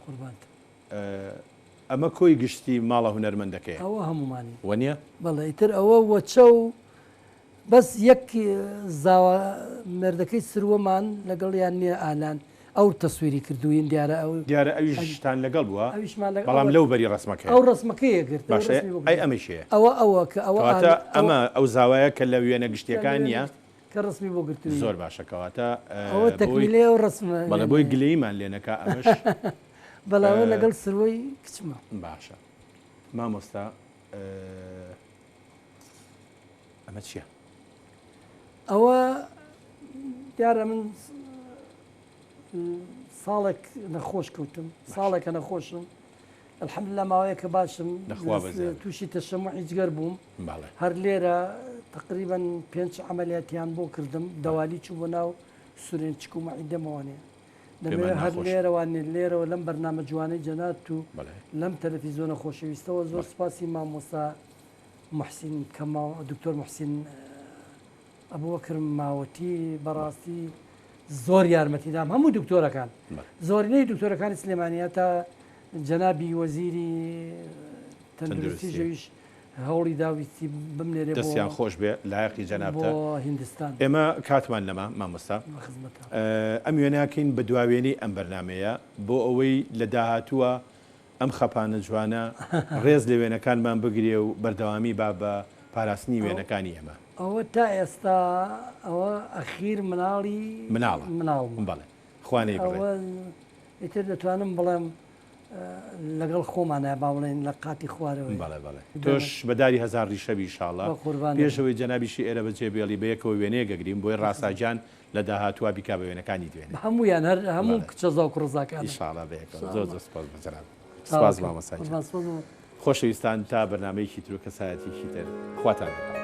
ئەمە کۆی گشتی ماڵە هونەرمەندەکەی ئەوە هەمومانی وەنیە بەڵێ ئیتر ئەوە وەچە و بەس یەک زاوە مردەکەی سروەمان لەگەڵ یان نییە ئالان ئەو تەسویری کردوین دیارە ئەو دیارە ئەویشتان لەگەڵ بووە بەڵام لەو بەری ڕسمەکە ئەو ڕسمەکەیە کرد ئەی ئەمەشەیە ئەوە کە ئەمە ئەو زاوایە کە لە وێنە گشتیەکان نییە کە ڕسمی بۆ گرتو زۆر باشەکەواتە ئەوە تەکمیلێ و ڕسمە بەڵە بۆی گلەیمان لێنەکە ئەمەش بەڵاوە لەگەڵ سروەی کچمە باشە مامۆستا ئەمە چییە؟ ئەوە دیارە من ساڵێک نەخۆش کەوتم ساڵێکە نەخۆشم الحەمدلله ماوەیە کە باشم تووشی تەشەموعی جگەر بووم هەر لێرە تقریبا 5 عملیاتیان بۆ کردم دەوالی چوو بۆ ناو سورێن چک و مەعیدەمەوانێ دەبێت هەر لێرەوانێ لێرەوە لەم بەرنامە جوانەی جەنات و لەم تەلەڤیزۆنە خۆشەویستەوە زۆر سپاسی مامۆستا محسین کەما دکتۆر محسین ئەبوبەکرم ماوەتی بەڕاستی زۆر یارمەتیدام هەموو دکتۆرەکان زۆرینەی دکتۆرەکانی سلێمانیە تا جەنابی وەزیری تەندروستی ژەویش هەوڵی داویستی بمنێرێ دەستیان خۆش بێ لایەقی جەنابتە هیندستان ئێمە کاتمان لەمە مامۆستا ئەم وێناکەین بە دواوێنەی ئەم بەرنمەیە بۆ ئەوەی لە داهاتووە ئەم خەپانە جوانە ڕێز لە وێنەکانمان بگرێ و بەردەوامی با بە پاراستنی وێنەکانی ئێمە ئەوە تا ئێستا ئەوە ئەخیر مناڵ بەڵێ خوانەی ئیتر دەتوانم بڵێم لەگەڵ خۆمانە با بڵێن لە قاتی خوارەوە بەڵێ تۆش بەداری هزار ڕیشەبی ئینشاڵڵا پێشەوەی جەنابیشی ئێرە بەجێ بێڵی بەیەکەوە وێنەیە گەگرین بۆی ڕاستاجان لە داهاتوە بیکا بە وێنەکانی دوێنێ هەمویان هەر هەموو کچە زاوک ڕزاکان ئینشاڵڵا بەیەکەوە زۆر سپاس بەجەناب سپاس مامۆستا خۆشەویستان تا بەرنامەیەکی تر و کەسایەتێکی تر خواتان